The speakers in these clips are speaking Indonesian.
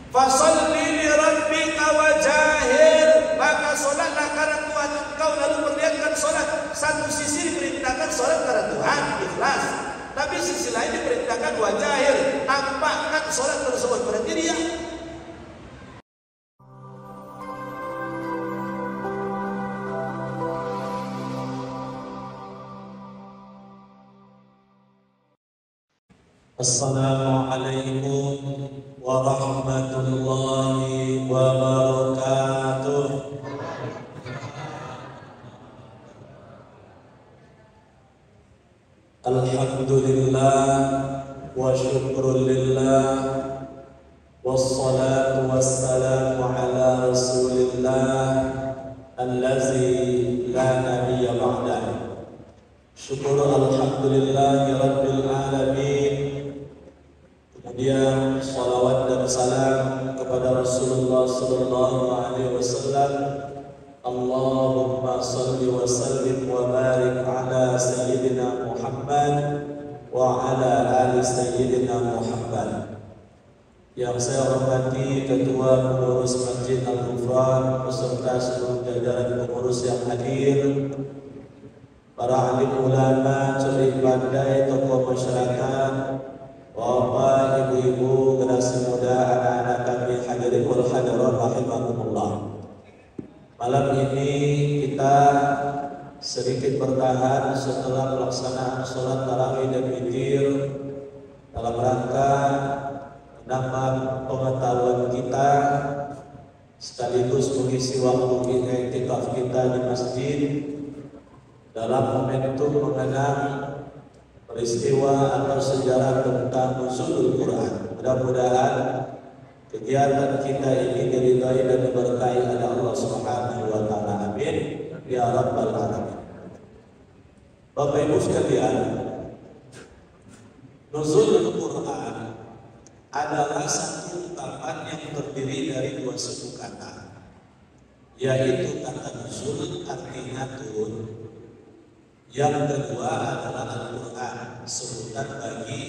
Fasalli li rabbika wajahir, maka solatlah karena Tuhan engkau, lalu perlihatkan solat. Satu sisi diperintahkan solat karena Tuhan, ikhlas. Tapi sisi lain diperintahkan wajahir, tampakkan solat tersebut. Berarti dia Assalamualaikum warahmatullahi wabarakatuh. Alhamdulillah wa syukrulillah, wassalatu wassalamu ala rasulillah allazi la nabiyya ba'dah. Syukur alhamdulillahi rabbil alamin. Kemudian salawat dan salam kepada Rasulullah sallallahu alaihi wasallam. Allahumma salli wa sallim wa barik ala sayyidina Muhammad wa ala ali sayyidina Muhammad. Yang saya hormati Ketua Pengurus Masjid Al-Ghufran beserta seluruh jajaran pengurus yang hadir, para alim ulama, cerik pandai, tokoh masyarakat, bapak, ibu-ibu, generasi muda, anak-anak kami hadirin wal hadirat rahimakumullah. Malam ini kita sedikit bertahan setelah pelaksanaan sholat tarawih dan witir dalam rangka menambah pengetahuan kita sekaligus mengisi waktu i'tikaf kita di masjid dalam momentum mengenang peristiwa atau sejarah tentang nuzulul Quran. Mudah-mudahan kegiatan kita ini diridhai dan diberkahi oleh Allah Subhanahu wa taala. Amin ya rabbal alamin. Bapak Ibu sekalian, nuzulul Quran adalah satu ungkapan yang terdiri dari dua suku kata, yaitu kata nuzul artinya turun. Yang kedua adalah Al-Quran, sebutan bagi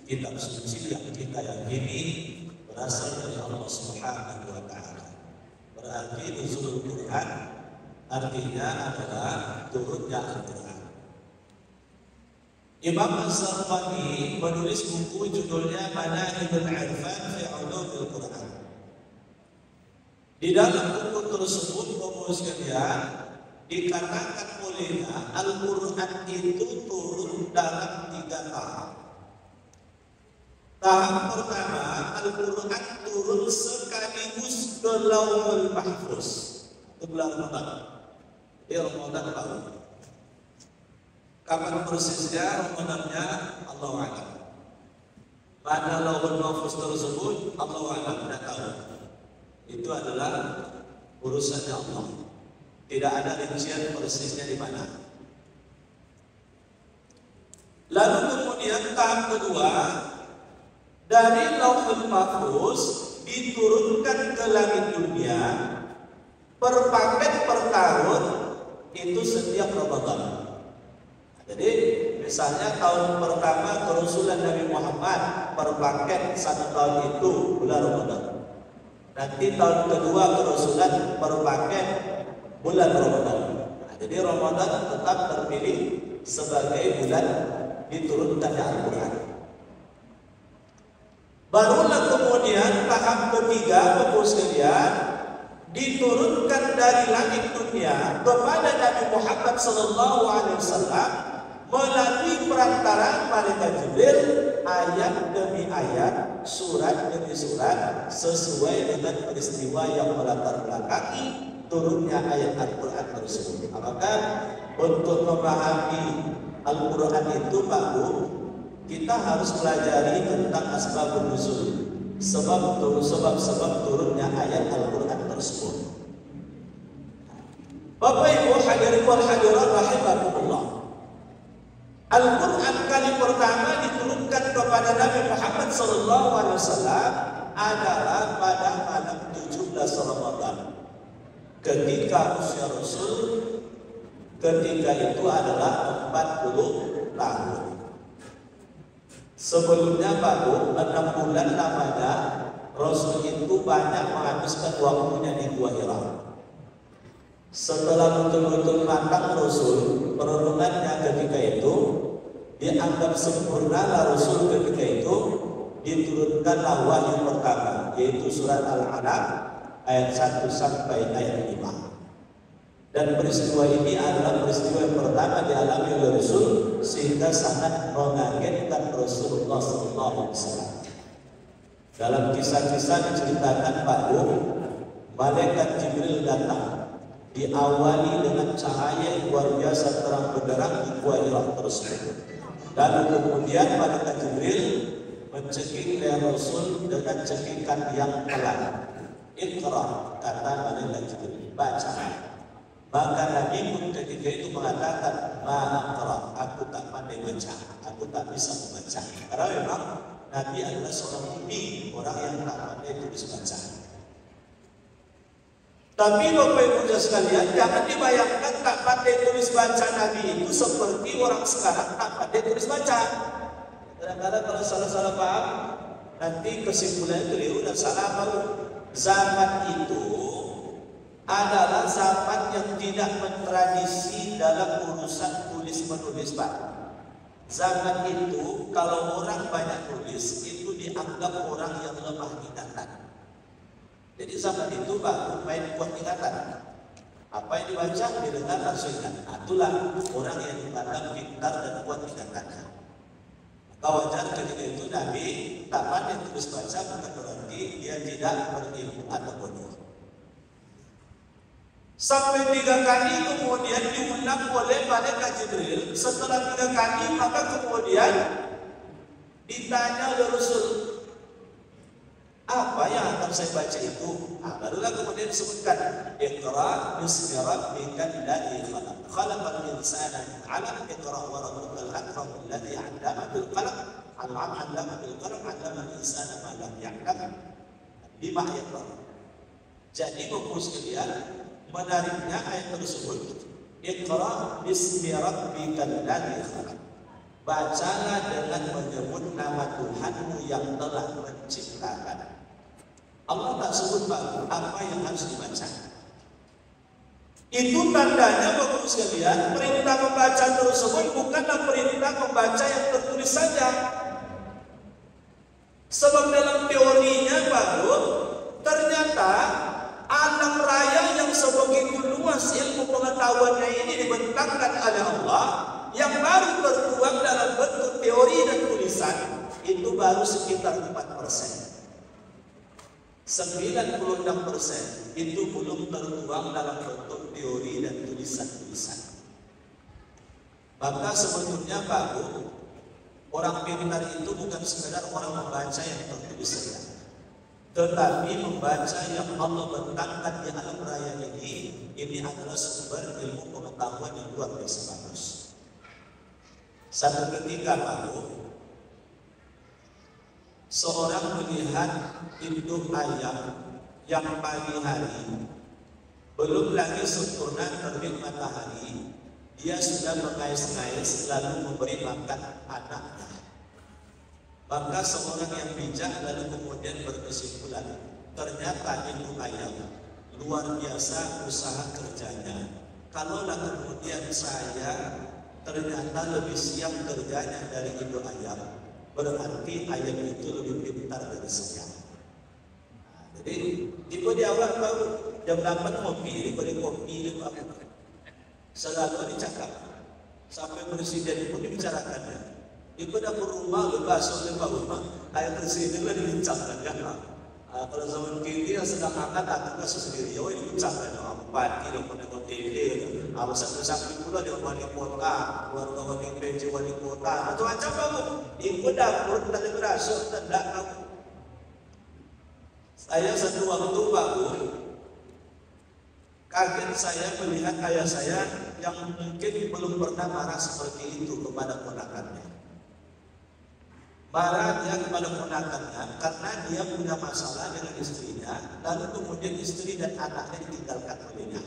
kitab suci yang kita yakini berasal dari Allah Subhanahu wa taala. Berarti nuzulul Quran artinya adalah turunnya Al-Quran. Imam Az-Zarqani menulis buku judulnya Manahibul Irfan fi Ulumil Quran. Di dalam buku tersebut, Bapak sekalian, dikatakan olehnya Al-Quran itu turun dalam 3 tahap. Tahap pertama, Al-Quran turun sekaligus ke Lauhul Mahfuz. Itu bulan Ramadan. Di Ramadan tahu. Kapan persisnya Ramadannya Allah a'lam. Pada Lauhul Mahfuz tersebut Allah a'lam, tidak tahu. Itu adalah urusannya Allah. Tidak ada rincian persisnya di mana. Lalu kemudian tahap kedua, dari Lauhul Mahfuz diturunkan ke langit dunia per paket per tahun, itu setiap Ramadan. Jadi misalnya tahun pertama kerasulan Nabi Muhammad per paket 1 tahun itu bulan Ramadan. Nanti tahun kedua kerasulan per paket bulan Ramadan. Nah, jadi Ramadan tetap terpilih sebagai bulan diturunkannya Al-Quran. Barulah kemudian tahap ketiga, Bapak sekalian, diturunkan dari langit dunia kepada Nabi Muhammad SAW melalui perantara malaikat Jibril, ayat demi ayat, surat demi surat, sesuai dengan peristiwa yang melatar belakangi turunnya ayat Al-Quran tersebut. Maka untuk memahami Al-Quran itu baru kita harus pelajari tentang asbabun nuzul, sebab turunnya ayat Al-Quran tersebut. Bapak Ibu hadirin wal hadirat rahimakumullah. Al-Quran kali pertama diturunkan kepada Nabi Muhammad SAW adalah pada malam 17 Ramadan. Ketika usia Rasul ketika itu adalah 40 tahun. Sebelumnya baru 6 bulan namanya Rasul itu banyak menghabiskan waktunya di Gua Hira. Setelah betul-betul matang Rasul, perenungannya ketika itu dianggap sempurna. Rasul ketika itu diturunkanlah wahyu pertama, yaitu surat Al-Alaq ayat 1 sampai ayat 5. Dan peristiwa ini adalah peristiwa yang pertama dialami oleh Rasul, sehingga sangat mengagetkan Rasulullah SAW. Dalam kisah-kisah diceritakan bahwa malaikat Jibril datang diawali dengan cahaya yang luar biasa terang benderang di Gua Hira tersebut. Lalu kemudian malaikat Jibril mencekik leher Rasul dengan cekikan yang pelan. Iqra, kata malaikat Jibril, baca. Maka Nabi pun ketika itu mengatakan, ma'aqra, aku tak pandai baca, aku tak bisa membaca. Karena memang Nabi adalah seorang ummi, orang yang tak pandai tulis baca. Tapi Bapak Ibu sekalian, jangan dibayangkan tak pandai tulis baca Nabi itu seperti orang sekarang tak pandai tulis baca. Kadang-kadang kalau salah-salah paham, nanti kesimpulannya keliru dan salah baru. Zaman itu adalah zaman yang tidak mentradisi dalam urusan tulis-menulis, Pak. Zaman itu kalau orang banyak tulis, itu dianggap orang yang lemah ingatan. Jadi zaman itu baru main kuat ingatan. Apa yang dibaca didengar langsung ingat. Itulah orang yang dipandang pintar dan kuat ingatannya. Maka wajar ketika itu Nabi tak pandai tulis baca, bukan berarti dia tidak berilmu atau bodoh. Sampai 3 kali kemudian diundang oleh malaikat Jibril. Setelah 3 kali maka kemudian ditanya oleh Rasul, apa yang akan saya baca itu? Barulah kemudian disebutkan, Iqra bismi rabbikal ladzi khalaq, khalaqal insana min 'alaq, Iqra wa rabbukal akram alladzi 'allama bil qalam, 'allama bil qalam, 'allama al insana ma lam ya'lam. 5 ayat. Jadi Bapak sekalian, menariknya ayat tersebut, Iqra bismi rabbikal ladzi khalaq. Bacalah dengan menyebut nama Tuhanmu yang telah menciptakan. Allah tak sebut apa yang harus dibaca. Itu tandanya Bapak sekalian, perintah membaca tersebut bukanlah perintah membaca yang tertulis saja. Sebab dalam teorinya baru ternyata alam raya yang sebegitu luas ilmu pengetahuannya ini dibentangkan oleh Allah, yang baru tertuang dalam bentuk teori dan tulisan itu baru sekitar 4%. 96% itu belum tertuang dalam bentuk teori dan tulisan-tulisan. Maka sebetulnya baru orang pintar itu bukan sekedar orang membaca yang tertulis saja, tetapi membaca yang Allah bentangkan di alam raya ini adalah sumber ilmu pengetahuan yang luar biasa bagus. Satu ketika baru seorang melihat induk ayam yang pagi hari belum lagi sempurna terbit matahari, dia sudah mengais-ngais lalu memberi makan anaknya. Maka seorang yang bijak lalu kemudian berkesimpulan, ternyata induk ayam luar biasa usaha kerjanya. Kalaulah kemudian saya ternyata lebih siap kerjanya dari induk ayam, berarti ayam itu lebih pintar dari saya. Jadi tipe di awal baru jam 8 ngopi, diberi kopi, selalu dicakap. Sampai presiden pun dibicarakannya. Di dapur rumah, bakso di rumah, ayam presiden lah dibincangkan kan. Kalau zaman kini yang sedang angkat aku kasus sendiri, ya dibincangkan. Bupati dan penegak TV, samping pula dia wali kota, keluarga wali PJ wali kota, macam-macam baru. Ikut dapur tak ada berasa, tak tahu. Saya satu waktu baru kaget saya melihat ayah saya yang mungkin belum pernah marah seperti itu kepada ponakannya. Marah dia kepada ponakannya karena dia punya masalah dengan istrinya, lalu kemudian istri dan anaknya ditinggalkan olehnya.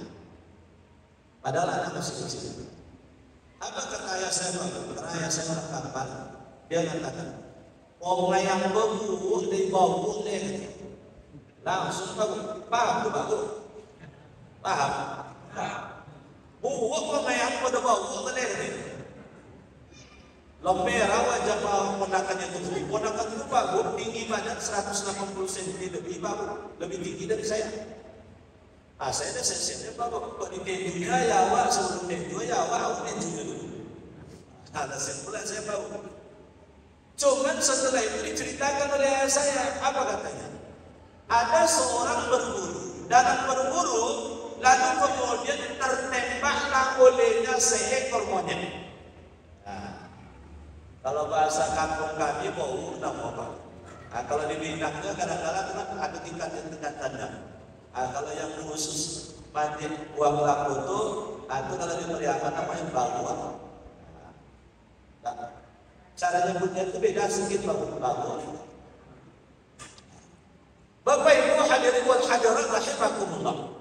Padahal anak masih kecil. Apa kata ayah saya? Karena ayah saya orang kapal, dia mengatakan, "Oh yang bebu di bawah deh." Langsung paham tuh bagus. Paham? Buat pemayang pada bau boleh ni. Lomber awak japa ponakannya tu. Ponakan tu bagus, tinggi badan 180 cm lebih bagus, lebih tinggi dari saya. Saya dah sensitif bagus. Kau di tenju ya awak sebelum tenju ya awak tenju dulu. Ada sebulan saya bagus. Cuman setelah itu diceritakan oleh ayah saya, apa katanya? Ada seorang berburu, dalam berburu lalu kemudian tertembaklah olehnya seekor monyet. Nah, kalau bahasa kampung kami bau nama apa? Nah, kalau di Minangnya kadang-kadang kan ada tingkat tanda. Nah, kalau yang khusus panjat buah pelaku itu, itu kalau di Periaman namanya baguan. Nah, cara nyebutnya itu beda sedikit baguan. Bapak Ibu hadirin wal hadirat rahimakumullah.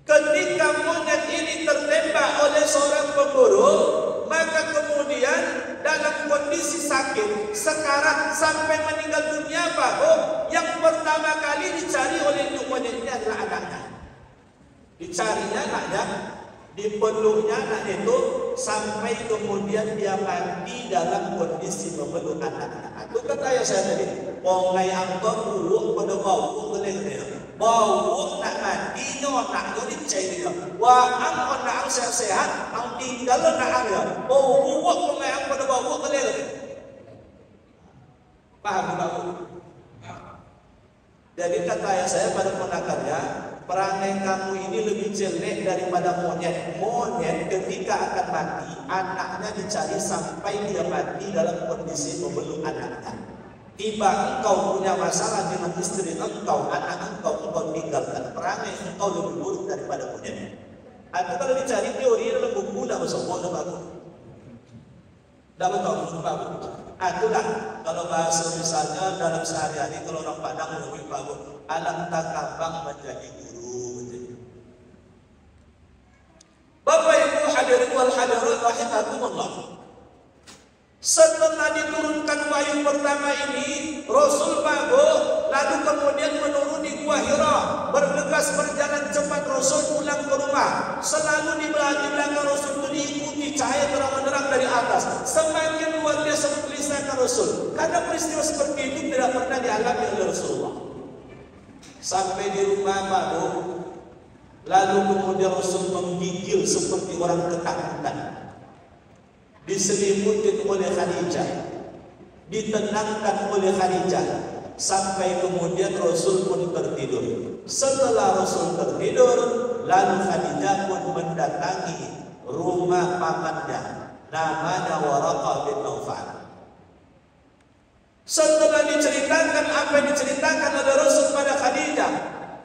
Ketika monyet ini tertembak oleh seorang pemburu, maka kemudian dalam kondisi sakit, sekarat sampai meninggal dunia baru, yang pertama kali dicari oleh induk monyet ini adalah anaknya. Dicarinya anaknya, dipeluknya anak itu sampai kemudian dia mati dalam kondisi memeluk anaknya. Itu kata ayah saya tadi, pongai angkot buruk pada bau boleh dia. Bau nak mati nak dicari dia. Wah ang nak sehat, ang tinggal nak dia. Bau buruk pongai ang pada bau boleh dia. Paham bau? Jadi kata ayah saya pada ponakannya, perangai kamu ini lebih jelek daripada monyet. Monyet ketika akan mati, anaknya dicari sampai dia mati dalam kondisi memeluk anaknya. Tiba engkau punya masalah dengan istri engkau, anak engkau tinggalkan. Perangai engkau lebih buruk daripada monyet. Atau kalau dicari teori dalam buku, dah bersama dah bagus. Dah betul, bagus. Itulah kalau bahasa misalnya dalam sehari-hari kalau orang Padang lebih bagus. Alam takabang menjadi guru. Bapak Ibu hadirin wal hadirat rahimakumullah. Setelah diturunkan wahyu pertama ini, Rasul bagus, lalu kemudian menuruni Gua Hira, bergegas berjalan cepat Rasul pulang ke rumah. Selalu di belakang Rasul itu diikuti cahaya terang-terang dari atas. Semakin luar biasa mengelisahkan Rasul, karena peristiwa seperti itu tidak pernah dialami oleh Rasulullah. Sampai di rumah baru, lalu kemudian Rasul menggigil seperti orang ketakutan. Diselimutin oleh Khadijah, ditenangkan oleh Khadijah, sampai kemudian Rasul pun tertidur. Setelah Rasul tertidur, lalu Khadijah pun mendatangi rumah pamannya, namanya Waraqah bin Naufal. Setelah diceritakan apa yang diceritakan oleh Rasul pada Khadijah,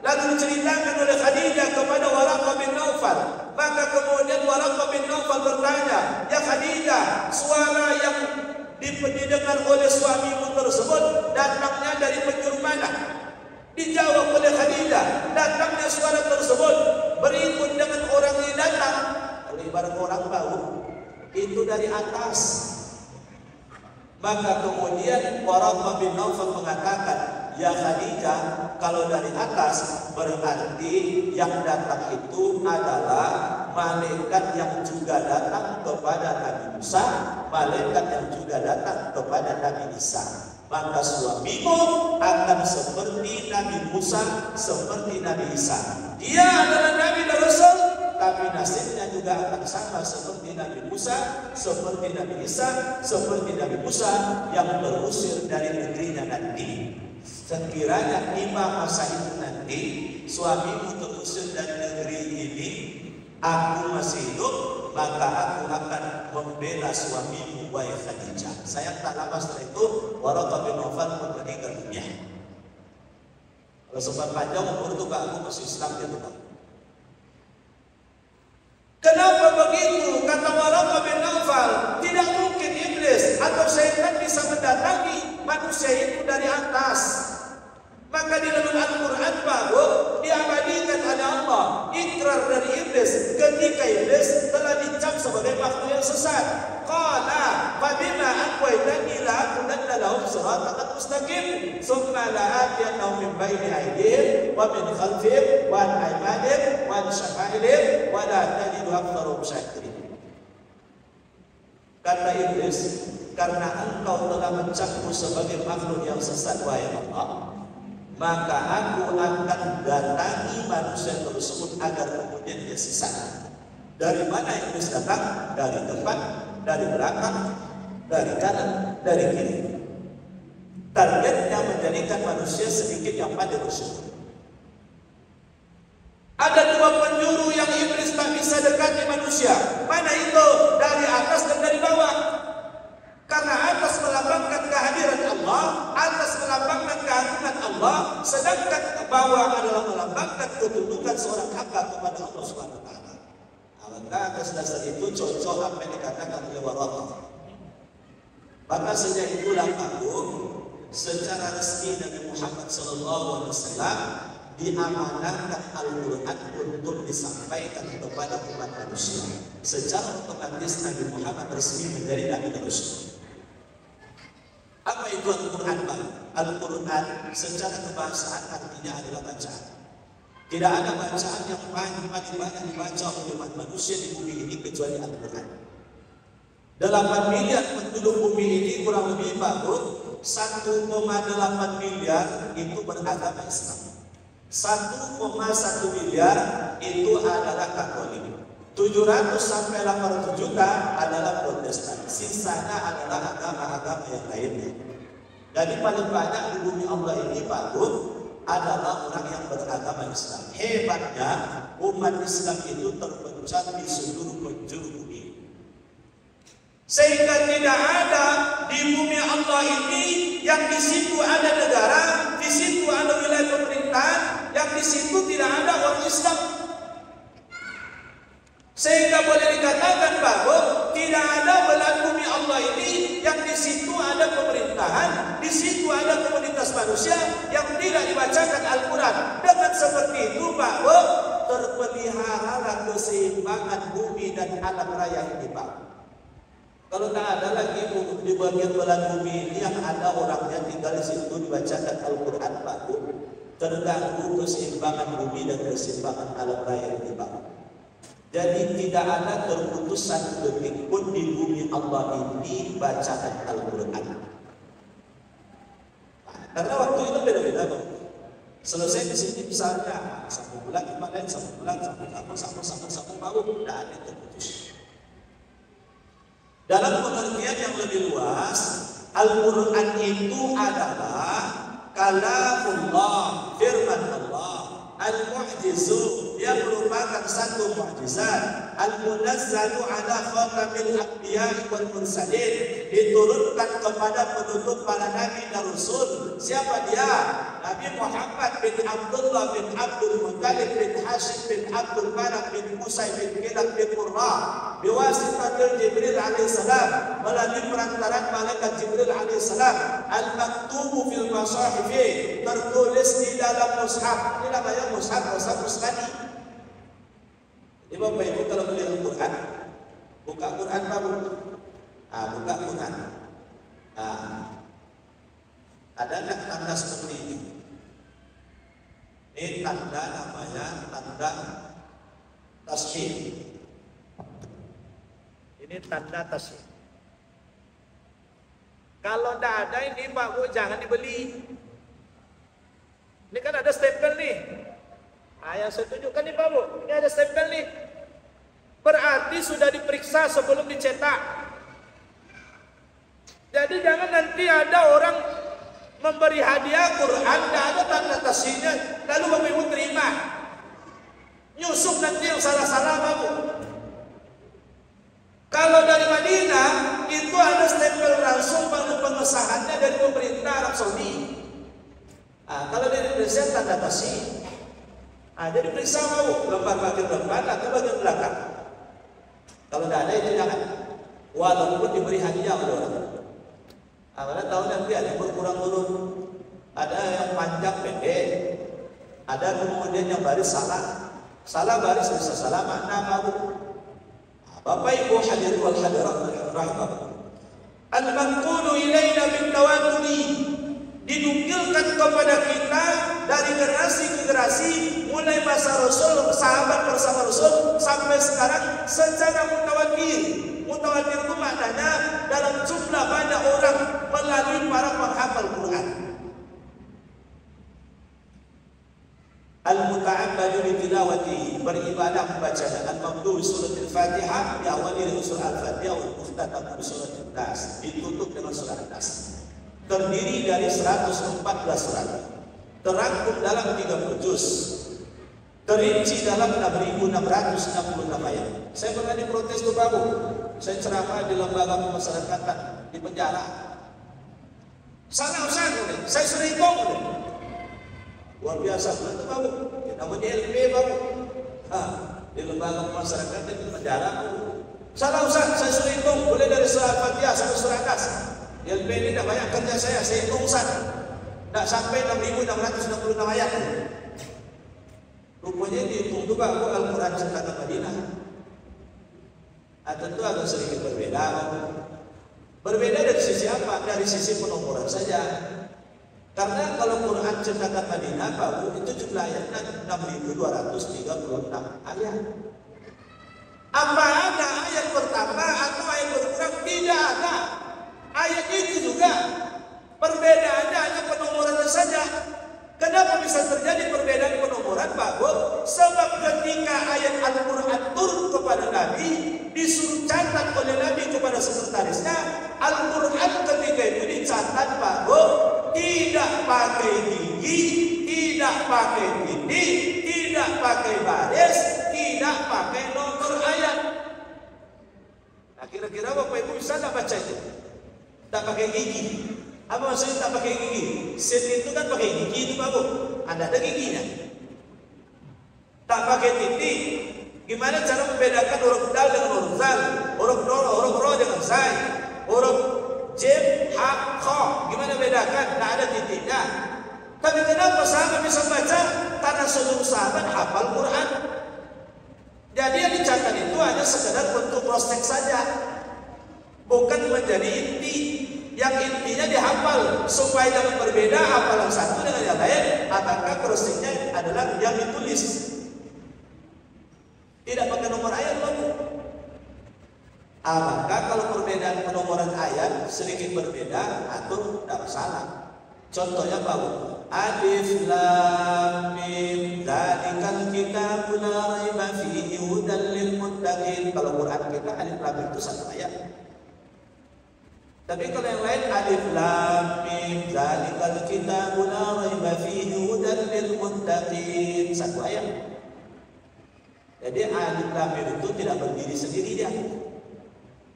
lalu diceritakan oleh Khadijah kepada Waraqah bin Naufal, maka kemudian Waraqah bin Naufal bertanya, "Ya Khadijah, suara yang didengar oleh suamimu tersebut datangnya dari penjuru mana?" Dijawab oleh Khadijah, datangnya suara tersebut berikut dengan orang yang datang. Kalau ibarat orang bau, itu dari atas. Maka kemudian Waraqah bin Naufal mengatakan, "Ya Khadijah, kalau dari atas berarti yang datang itu adalah malaikat yang juga datang kepada Nabi Musa, malaikat yang juga datang kepada Nabi Isa. Maka suamimu akan seperti Nabi Musa, seperti Nabi Isa. Dia adalah Nabi dan Rasul, tapi nasibnya juga akan sama seperti Nabi Musa, seperti Nabi Isa, seperti Nabi Musa yang terusir dari negerinya nanti. Sekiranya lima masa itu nanti suamimu terusir dari negeri ini, aku masih hidup, maka aku akan membela suamimu, wahai Khadijah." Sayang tak lama setelah itu Waraqah bin Naufal meninggal dunia. Kalau sempat panjang umur itu aku masih Islam dia tuh. Kenapa begitu? Kata Waraqah bin Naufal, tidak mungkin iblis atau syaitan bisa mendatangi manusia itu dari atas. Maka di dalam Al-Quran baru diabadikan oleh Allah ikrar dari iblis ketika iblis telah dicap sebagai makhluk yang sesat. Qala fabima aqwaitani la aqulanna lahum siratan mustaqim thumma la'atiyannahum min bayni aydihim wa min khalfihim wa an aymanihim wa an syama'ilihim wa la tajidu aktharahum syakirin. Kata Iblis, karena engkau telah mencapku sebagai makhluk yang sesat wahai Allah, maka aku akan datangi manusia tersebut agar kemudian dia sesat. Dari mana Iblis datang? Dari depan, dari belakang, dari kanan, dari kiri. Targetnya menjadikan manusia sedikit yang pada bersyukur. Ada dua penjuru yang Iblis tak bisa dekati manusia. Mana itu? Dari atas dan dari bawah. Karena atas melambangkan kehadiran Allah, atas melambangkan keagungan Allah, sedangkan ke bawah adalah melambangkan kedudukan seorang hamba kepada Allah Subhanahu wa taala. Maka atas dasar itu cocok apa yang dikatakan oleh Waraqah. Maka sejak itulah secara resmi Nabi Muhammad SAW diamanahkan Al-Quran untuk disampaikan kepada umat manusia. Secara otomatis Nabi Muhammad resmi menjadi Nabi Rasul. Apa itu Al-Quran? Al-Quran secara kebahasaan artinya adalah bacaan. Tidak ada bacaan yang paling banyak dibaca oleh umat manusia di bumi ini kecuali Al-Quran. 8 miliar penduduk bumi ini kurang lebih 1,8 miliar itu beragama Islam. 1,1 miliar itu adalah Katolik. 700 sampai 800 juta adalah Protestan. Sisanya adalah agama-agama yang lainnya. Jadi paling banyak di bumi Allah ini adalah orang yang beragama Islam. Hebatnya umat Islam itu terpencar di seluruh penjuru bumi. Sehingga tidak ada di bumi Allah ini yang di situ ada negara, di situ ada wilayah pemerintahan, yang di situ tidak ada orang Islam. Sehingga boleh dikatakan bahwa tidak ada belahan bumi Allah ini yang di situ ada pemerintahan, di situ ada komunitas manusia yang tidak dibacakan Al-Quran. Dengan seperti itu bahwa terpeliharalah keseimbangan bumi dan alam raya ini, Pak. Kalau tak ada lagi di bagian belahan bumi ini yang ada orangnya tinggal di situ dibacakan Al-Quran, Pak, terganggu keseimbangan bumi dan keseimbangan alam raya ini, Pak. Jadi tidak ada terputus satu detik pun di bumi Allah ini bacaan Al-Quran. Karena waktu itu beda-beda, Bang. Selesai di sini misalnya satu bulan kemarin, satu bulan, satu bau, tidak ada terputus. Dalam pengertian yang lebih luas, Al-Quran itu adalah kalamullah, firman Allah, al-mu'jizu, yang merupakan satu mukjizat, al-munazzalu ala khatamil anbiya'i wal mursalin, diturunkan kepada penutup para nabi dan rasul. Siapa dia? Nabi Muhammad bin Abdullah bin Abdul Muttalib bin Hashim bin Abdul Manaf bin Qusay bin Kilab bin Qurra, biwasitatil Jibril alaihissalam, melalui perantaran malaikat Jibril alaihissalam, al-maktubu fil masahifi, tertulis di dalam mushaf. Ini namanya mushaf Usmani. Jadi Bapak Ibu kalau beli Al-Quran, buka Quran baru, buka Quran. Ada tanda seperti ini. Ini tanda namanya tanda tasbih. Ini tanda tasbih. Kalau tidak ada ini Pak Bu, jangan dibeli. Ini kan ada stempel nih. Yang saya tunjukkan nih Pak Bu, ini ada stempel nih. Berarti sudah diperiksa sebelum dicetak. Jadi jangan nanti ada orang memberi hadiah Quran, tidak ada tanda tasbihnya, lalu Bapak Ibu terima. Nyusup nanti yang salah-salah Pak Bu. Kalau dari Madinah, itu ada stempel langsung pada pengesahannya dari pemerintah Arab Saudi. Kalau dari Indonesia tanda tasbih. Jadi periksa mau lembar bagian depan atau bagian belakang. Kalau tidak ada itu jangan. Walaupun diberi hadiah oleh orang. Karena tahu nanti ada yang berkurang turun. Ada yang panjang pendek. Ada kemudian yang baris salah. Salah baris bisa salah makna baru. Bapak Ibu hadirin wal hadirat rahimahullah. Al-manqulu ilaina bin tawaturi, dinukilkan kepada kita dari generasi ke generasi, mulai masa Rasul, sahabat bersama Rasul sampai sekarang secara mutawatir. Mutawatir itu maknanya dalam jumlah banyak orang melalui para penghafal Quran. Al-muta'abbadu bi tilawati, beribadah membaca al-mabdu surat al-Fatihah, diawali dengan surah al-Fatihah, wal muftatahu surat An-Nas, ditutup dengan surah An-Nas. Terdiri dari 114 surat, terangkum dalam 30 juz, terinci dalam 6.666 ayat. Saya pernah diprotes tuh Pak Bu, saya ceramah di lembaga pemasyarakatan di penjara. Salah Ustaz, saya sudah hitung. Luar biasa betul Pak Bu, namanya LP Pak Bu. Di lembaga pemasyarakatan di penjara. Salah Ustaz, saya sudah hitung, boleh dari surah Al-Fatihah sampai surah An-Nas. LP ini tidak banyak kerja saya hitung Ustaz, tidak sampai 6.666 ayat. Rupanya dihitung juga Bu Al-Quran cetakan Madinah. Tentu agak sedikit berbeda. Berbeda dari sisi apa? Dari sisi penomoran saja. Karena kalau Quran cetakan Madinah Pak Bu, itu jumlah ayatnya 6.236 ayat. Apa ada ayat bertambah atau ayat berkurang? Tidak ada. Ayat itu juga perbedaannya hanya penomorannya saja. Kenapa bisa terjadi perbedaan penomoran Pak Bu? Sebab ketika ayat Al-Quran turun kepada Nabi, disuruh catat oleh Nabi kepada sekretarisnya, Al-Quran ketika itu dicatat Pak Bu, tidak pakai gigi, tidak pakai titik, tidak pakai baris, tidak pakai nomor ayat. Nah kira-kira Bapak Ibu bisa tak baca itu? Tak pakai gigi. Apa maksudnya tak pakai gigi? Set itu kan pakai gigi itu Pak Bu. Ada giginya. Tak pakai titik. Gimana cara membedakan huruf dal dengan huruf zal, huruf ro dengan zai, huruf jim, ha, kha? Gimana bedakan? Tak ada titiknya. Tapi kenapa sahabat bisa baca? Karena seluruh sahabat hafal Quran. Jadi yang dicatat itu hanya sekedar bentuk cross text saja, bukan menjadi inti. Yang intinya dihafal supaya jangan berbeda hafalan satu dengan yang lain, apakah cross text-nya adalah yang ditulis. Tidak pakai nomor ayat lagi. Maka kalau perbedaan penomoran ayat sedikit berbeda atau tidak masalah. Contohnya Pak Bu, Alif Lam Mim, dzalikal kitabul la raiba fihi hudal lil muttaqin. Kalau Quran kita Alif Lam Mim itu satu ayat. Tapi kalau yang lain Alif Lam Mim, dzalikal kitabul la raiba fihi hudal lil muttaqin, satu ayat. Jadi Alif Lam Mim itu tidak berdiri sendiri dia.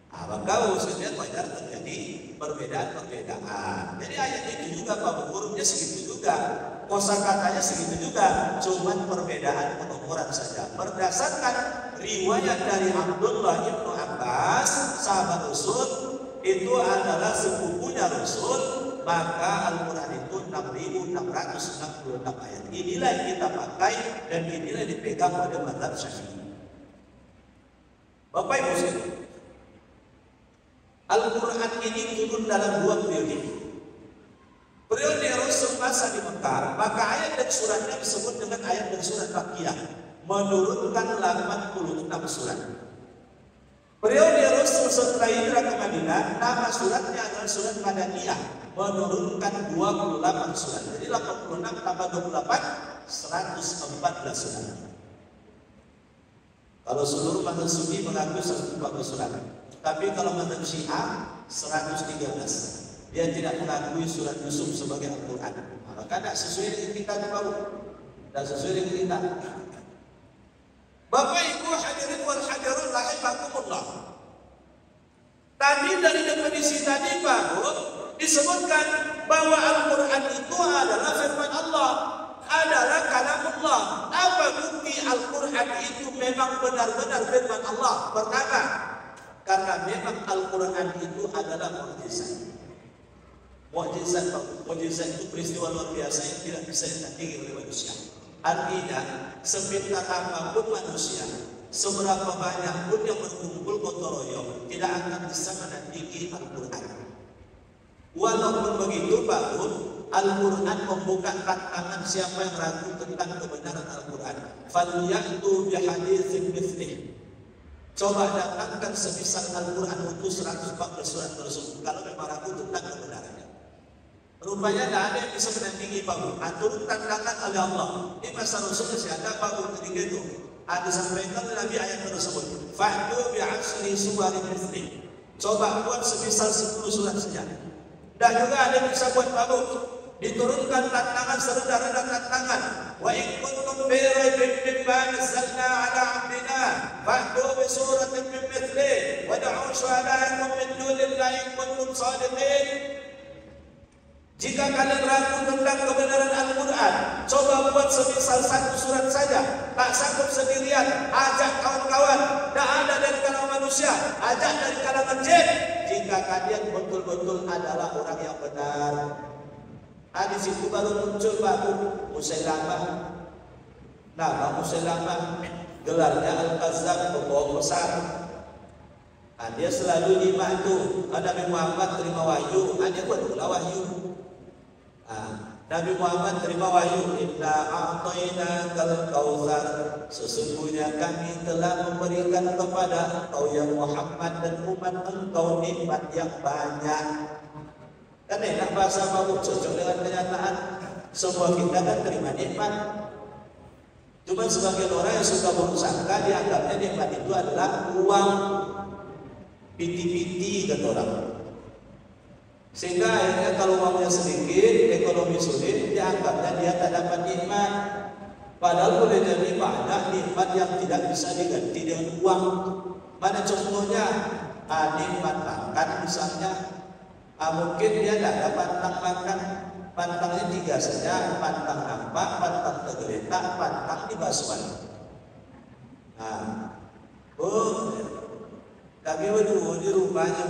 Maka maksudnya wajar terjadi perbedaan. Jadi ayat itu juga Pak, hurufnya segitu juga, kosakatanya segitu juga, cuman perbedaan penomoran saja. Berdasarkan riwayat dari Abdullah ibnu Abbas, sahabat Rasul, itu adalah sepupunya Rasul, maka Al-Quran itu 6.666 ayat. Inilah yang kita pakai dan inilah yang dipegang oleh mazhab Syafi'i. Bapak Ibu sekalian, Al-Quran ini turun dalam dua periode. Periode Rasul masa di Mekah, maka ayat dan suratnya disebut dengan ayat dan surat Makkiyah, menurunkan 86 surat. Periode Rasul setelah hijrah ke Madinah, nama suratnya adalah surat Madaniyah, menurunkan 28 surat. Jadi 86 tambah 28, 114 surat. Kalau seluruh mazhab Sunni mengaku 114 surat. Tapi kalau mazhab Syiah 113. Dia tidak mengakui surat Yusuf sebagai Al-Quran. Maka tidak sesuai dengan kita baru. Tidak sesuai dengan kita. Bapak Ibu hadirin wal hadirun rahimakumullah. Tadi dari definisi tadi baru disebutkan bahwa Al-Quran itu adalah firman Allah, adalah kalamullah. Apa bukti Al-Quran itu memang benar-benar firman Allah? Pertama, karena memang Al-Quran itu adalah mukjizat. Mukjizat itu peristiwa luar biasa yang tidak bisa ditandingi oleh manusia. Artinya, sepintar apapun manusia, seberapa banyak pun yang berkumpul gotong royong tidak akan bisa menandingi Al-Quran. Walaupun begitu Pak Bun, Al-Quran membuka tantangan siapa yang ragu tentang kebenaran Al-Quran. Falyatu bihaditsin mithlih. Coba datangkan semisal Al-Quran untuk 114 surat tersebut kalau memang ragu tentang kebenarannya. Rupanya tidak ada yang bisa menandingi Pak Bun. Atur tantangan oleh Allah. Ini masa Rasulullah siapa Pak Bun ketika itu? Ada sampaikan Nabi ayat tersebut. Fa'tu bi'asri suwarin mithlih. Coba buat semisal 10 surat saja. Dan juga ada yang bisa buat Pak Bun. Diturunkan tantangan serendah-rendah tantangan. Wa in kuntum fi raibin mimma nazzalna 'ala 'abdina fa'tu bi suratin min mithlihi wad'u syuhada'akum min dunillahi in kuntum shadiqin. Jika kalian ragu tentang kebenaran Al-Quran, coba buat semisal 1 surat saja. Tak sanggup sendirian, ajak kawan-kawan. Tak ada dari kalangan manusia, ajak dari kalangan jin. Jika kalian betul-betul adalah orang yang benar. Di situ baru muncul baru Musailamah. Nama Musailamah, gelarnya Al-Kazzab, pembohong besar. Dia selalu nyimak itu. Nabi Muhammad terima wahyu, dia buat pula wahyu. Nabi Muhammad terima wahyu, inna a'tayna kal kautsar, sesungguhnya kami telah memberikan kepada engkau ya Muhammad dan umat engkau nikmat yang banyak. Kan enak bahasa baru cocok dengan kenyataan. Semua kita kan terima nikmat. Cuma sebagian orang yang suka bersangka dianggapnya nikmat itu adalah uang, piti-piti kata orang. Sehingga akhirnya kalau uangnya sedikit, ekonomi sulit, dianggapnya dia tak dapat nikmat. Padahal boleh jadi banyak nikmat yang tidak bisa diganti dengan uang. Mana contohnya? Nikmat makan misalnya. Mungkin dia tak ada pantang makan. Pantangnya 3 saja, pantang nampak, pantang tergeletak, pantang di basuhan. Kami berdua di rumahnya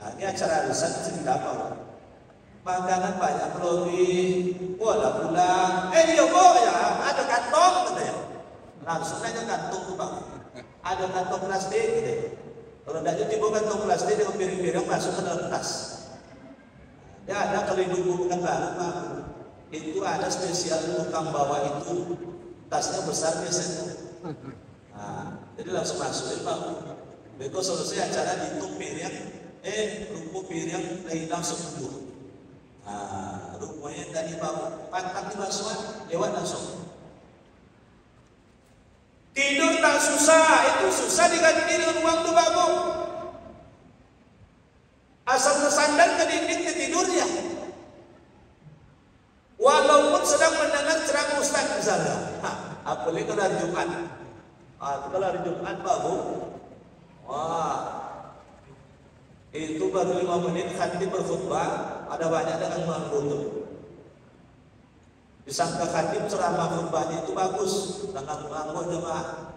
ini acara arisan cerita apa? Makanan banyak lebih, bola pulang. Dia ya, ada kantong katanya. Langsung aja kantong tuh Bang. Ada kantong plastik gitu. Kalau tidak tiba kantong plastik dengan piring-piring masuk ke dalam tas. Ya ada kalau ibu bukan baru Bang. Itu ada spesial tukang bawa itu. Tasnya besar biasanya. Jadi langsung masukin Bang. Beko selesai acara dihitung piring. Rumput piring hilang sembuh. Rupanya tadi bawa pantang di basuhan, lewat langsung. Tidur tak susah, itu susah diganti dengan uang tuh babu. Asal bersandar ke dinding ke tidurnya. Walaupun sedang mendengar ceramah Ustaz misalnya. Apalagi kalau hari Jumat. Kalau hari Jumat babu. Itu baru 5 menit khatib berkhutbah, ada banyak dengan menggundul. Disangka khatib ceramah khutbahnya itu bagus, dan ngaku-ngaku jemaah.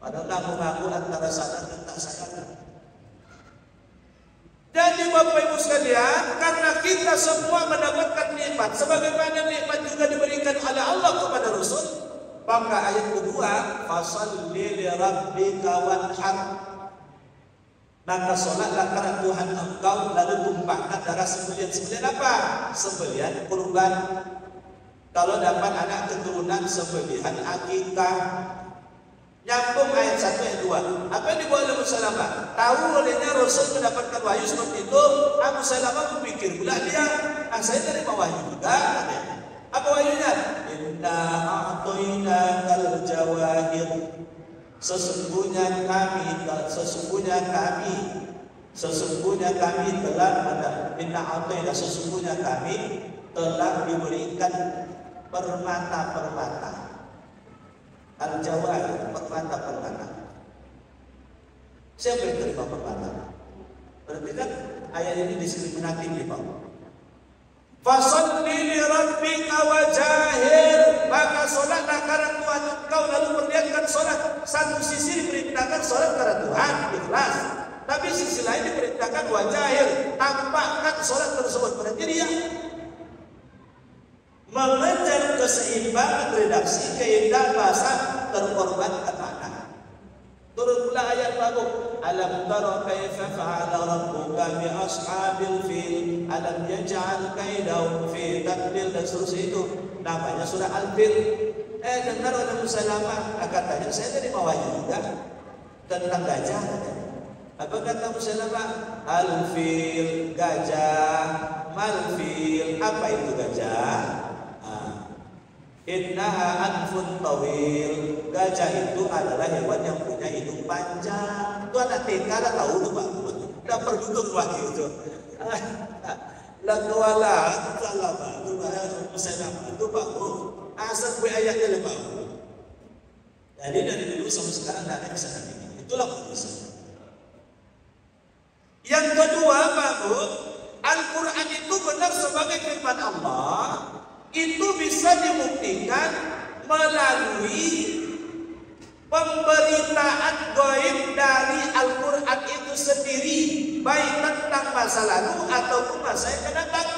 Padahal ngaku-ngaku antara sadar dan tak sadar. Jadi Bapak Ibu sekalian, karena kita semua mendapatkan nikmat, sebagaimana nikmat juga diberikan oleh Allah kepada Rasul, maka ayat kedua, fasalli li rabbika wanhar. Maka sholatlah karena Tuhan engkau, lalu tumpahkan darah sembelian apa? Sembelian kurban. Kalau dapat anak keturunan, sembelihan akikah. Nyambung ayat 1 ayat 2. Apa yang dibuat oleh Musailamah? Tahu olehnya Rasul mendapatkan wahyu seperti itu. Musailamah berpikir pula dia, saya terima wahyu juga. Apa wahyunya? Inna a'tayna kal jawahir. Sesungguhnya kami telah sesungguhnya kami telah diberikan permata-permata. Al-jawahir, permata-permata. Siapa yang terima permata? Berarti kan ayat ini diskriminatif di bawah. Fasalli li rabbika wajahir, maka solatlah karena Tuhan engkau, lalu perlihatkan solat. Satu sisi diperintahkan solat karena Tuhan, ikhlas. Tapi sisi lain diperintahkan wajahir, tampakkan solat tersebut. Berarti dia mengejar keseimbangan redaksi, keindahan bahasa, terkorbankan. setelah ayat baru, alam tara kaifa fa'ala rabbuka bi ashabil fil alam yaj'al kaidahum fi tadlil, dan seterusnya. Itu namanya surah Al-Fil. Dengar oleh Musailamah, katanya saya tadi mau juga tentang gajah. Apa kata Musailamah? Al-fil, gajah. Mal-fil, apa itu gajah? Innaha anfun tawil, gajah itu adalah hewan yang punya hidung panjang. Itu anak TK lah tahu tuh Pak. Udah perhitung lagi itu. Lakwala, salah Pak. Itu Musailamah itu Pak. Asal gue ayatnya lebih bagus. Jadi dari dulu sampai sekarang tidak ada yang bisa ini. Itulah keputusan. Yang kedua, Pak Bu, Al-Quran itu benar sebagai firman Allah. Itu bisa dibuktikan melalui pemberitaan gaib dari Al-Quran itu sendiri, baik tentang masa lalu ataupun masa yang akan datang.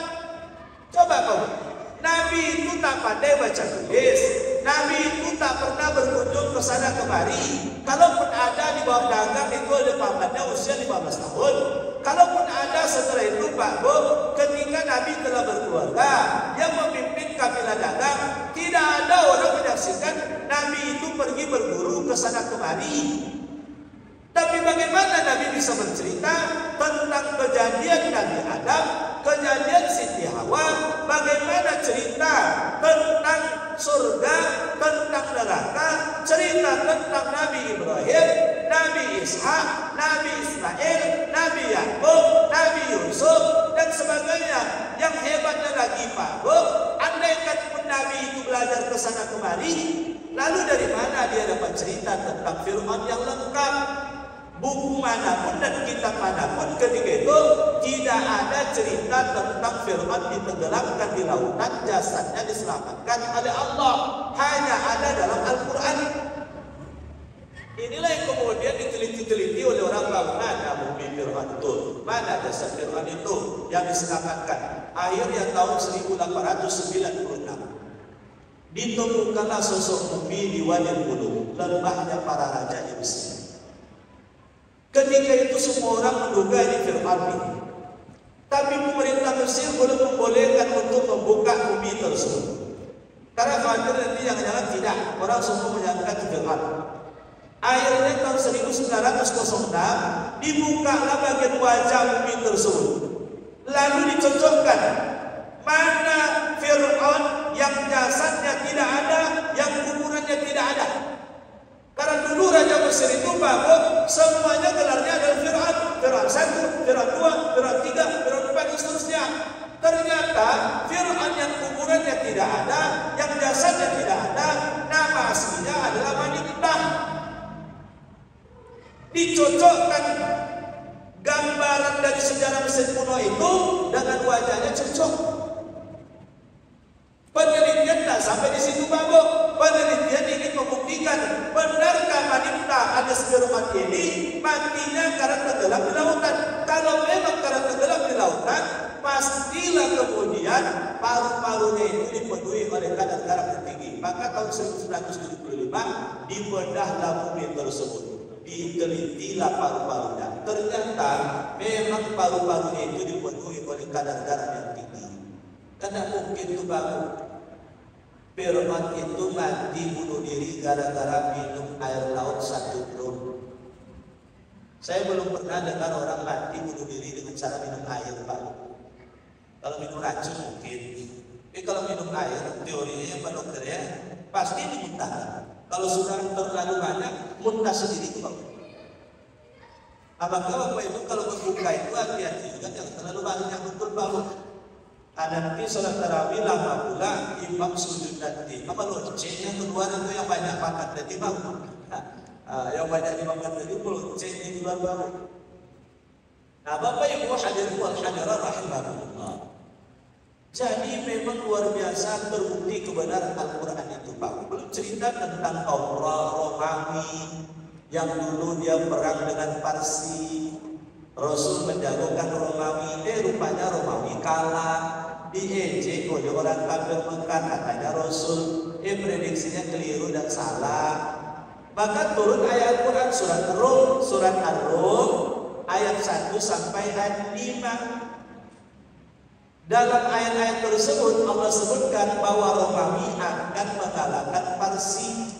Coba Pak Bu. Nabi itu tak pandai baca tulis. Nabi itu tak pernah berkunjung ke sana kemari. Kalaupun ada di bawah dagang itu ada pamannya usia 15 tahun. Kalaupun ada setelah itu Pak Bu, ketika Nabi telah berkeluarga, yang memimpin kafilah dagang, tidak ada orang menyaksikan Nabi itu pergi berburu ke sana kemari. Tapi bagaimana Nabi bisa bercerita tentang kejadian Nabi Adam, kejadian Siti Hawa, bagaimana cerita tentang surga, tentang neraka, cerita tentang Nabi Ibrahim, Nabi Ishak, Nabi Ismail, Nabi Yakub, Nabi Yusuf, dan sebagainya. Yang hebatnya lagi Pak Bu, andaikan pun Nabi itu belajar ke sana kemari, lalu dari mana dia dapat cerita tentang Fir'aun yang lengkap? Buku manapun dan kitab manapun ketika itu tidak ada cerita tentang Fir'aun ditenggelamkan di lautan, jasadnya diselamatkan oleh Allah. Hanya ada dalam Al-Quran. Inilah yang kemudian diteliti-teliti oleh orang tahu mana bumi Fir'aun itu, mana jasad Fir'aun itu yang diselamatkan. Akhirnya tahun 1896 ditemukanlah sosok bumi di Wadi Qulub, lembahnya para raja di Mesir. Ketika itu semua orang menduga ini Fir'aun ini. Tapi pemerintah Mesir belum membolehkan untuk membuka bumi tersebut. Karena khawatir nanti jangan-jangan tidak, orang semua menyangka itu Fir'aun. Akhirnya tahun 1906 dibukalah bagian wajah bumi tersebut. Lalu dicocokkan mana Fir'aun yang jasadnya tidak ada, yang kuburannya tidak ada. Karena dulu Raja Mesir itu Pak Bu, semuanya gelarnya adalah Fir'aun. Fir'aun 1, Fir'aun 2, Fir'aun 3, Fir'aun 4, dan seterusnya. Ternyata Fir'aun yang kuburannya tidak ada, yang jasadnya tidak ada, nama aslinya adalah Maniktah. Dicocokkan gambaran dari sejarah Mesir kuno itu dengan wajahnya cocok. Penelitian tak sampai di situ Pak Bu. Penelitian ingin membuktikan benarkah Maniktah alias Fir'aun ini matinya karena tenggelam di lautan. Kalau memang karena tenggelam di lautan, pastilah kemudian paru-parunya itu dipenuhi oleh kadar garam yang tinggi. Maka tahun 1975 dibedahlah bumi tersebut, ditelitilah paru-parunya. Ternyata memang paru-parunya itu dipenuhi oleh kadar garam yang tinggi. Karena mungkin itu baru Fir'aun itu mati bunuh diri gara-gara minum air laut 1 drum. Saya belum pernah dengar orang mati bunuh diri dengan cara minum air Pak. Kalau minum racun mungkin, tapi kalau minum air teorinya Pak Dokter ya pasti dimuntahkan. Kalau sudah terlalu banyak muntah sendiri itu Pak. Apakah Bapak Ibu kalau berbuka itu hati-hati juga jangan terlalu banyak betul Pak. Ada nanti sholat tarawih lama pula imam sujud nanti. Apa loncengnya keluar itu yang banyak makan nanti Pak. Yang banyak dimakan tadi loncengnya keluar baru. Nah Bapak Ibu hadirin wal hadirat rahimahullah. Jadi memang luar biasa terbukti kebenaran Al-Quran itu Pak. Belum cerita tentang Taurat Romawi yang dulu dia perang dengan Parsi. Rasul menjagokan Romawi, rupanya Romawi kalah, diejek oleh orang kafir Mekah, katanya Rasul, prediksinya keliru dan salah. Maka turun ayat Al-Quran surat Ar-Rum ayat 1 sampai ayat 5. Dalam ayat-ayat tersebut Allah sebutkan bahwa Romawi akan mengalahkan Parsi.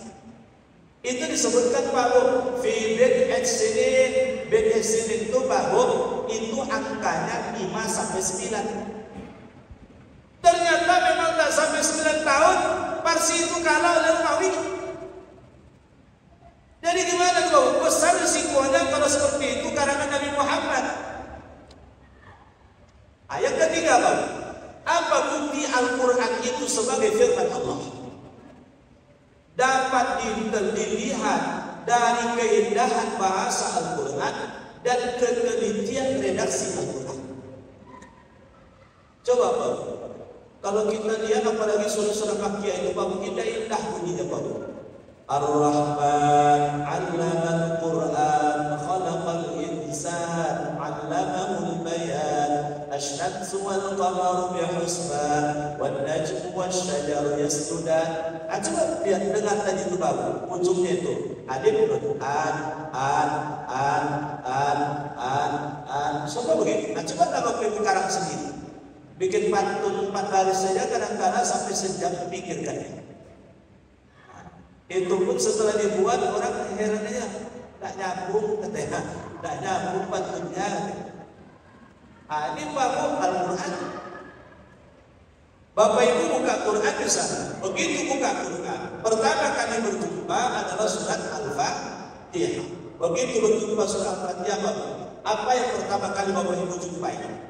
Itu disebutkan bahwa fi bid'at sinin itu bahwa itu angkanya 5 sampai 9. Ternyata memang tak sampai 9 tahun Parsi itu kalah oleh Romawi. Jadi gimana tuh? Besar risikonya kalau seperti itu karangan Nabi Muhammad. Ayat ketiga, Bang. Apa bukti Al-Quran itu sebagai firman Allah? Dapat dilihat dari keindahan bahasa Al-Quran dan ketelitian redaksi Al-Quran. Coba, Bang. Kalau kita lihat apalagi surah-surah Makkiyah itu, Bang, indah bunyinya, Bang. Ar-Rahman 'allamal Qur'an khalaqal insan 'allamahul bayan asy-syamsu wal qamaru bihusban wan najmu wasy-syajaru yasjudan. Coba lihat dengar tadi itu Bapak, ujungnya itu alif nun an. Coba begitu. Nah, coba kalau pilih karang sendiri. Bikin pantun 4 baris saja kadang-kadang sampai sejam memikirkannya. Itu pun setelah dibuat orang heran aja, tak nyambung katanya, tak nyambung pantunnya. Ini bapak Al-Quran. Bapak Ibu buka Quran di sana. Begitu buka Quran, pertama kali berjumpa adalah surat Al-Fatihah. Begitu berjumpa surat Al-Fatihah, apa yang pertama kali Bapak Ibu jumpai?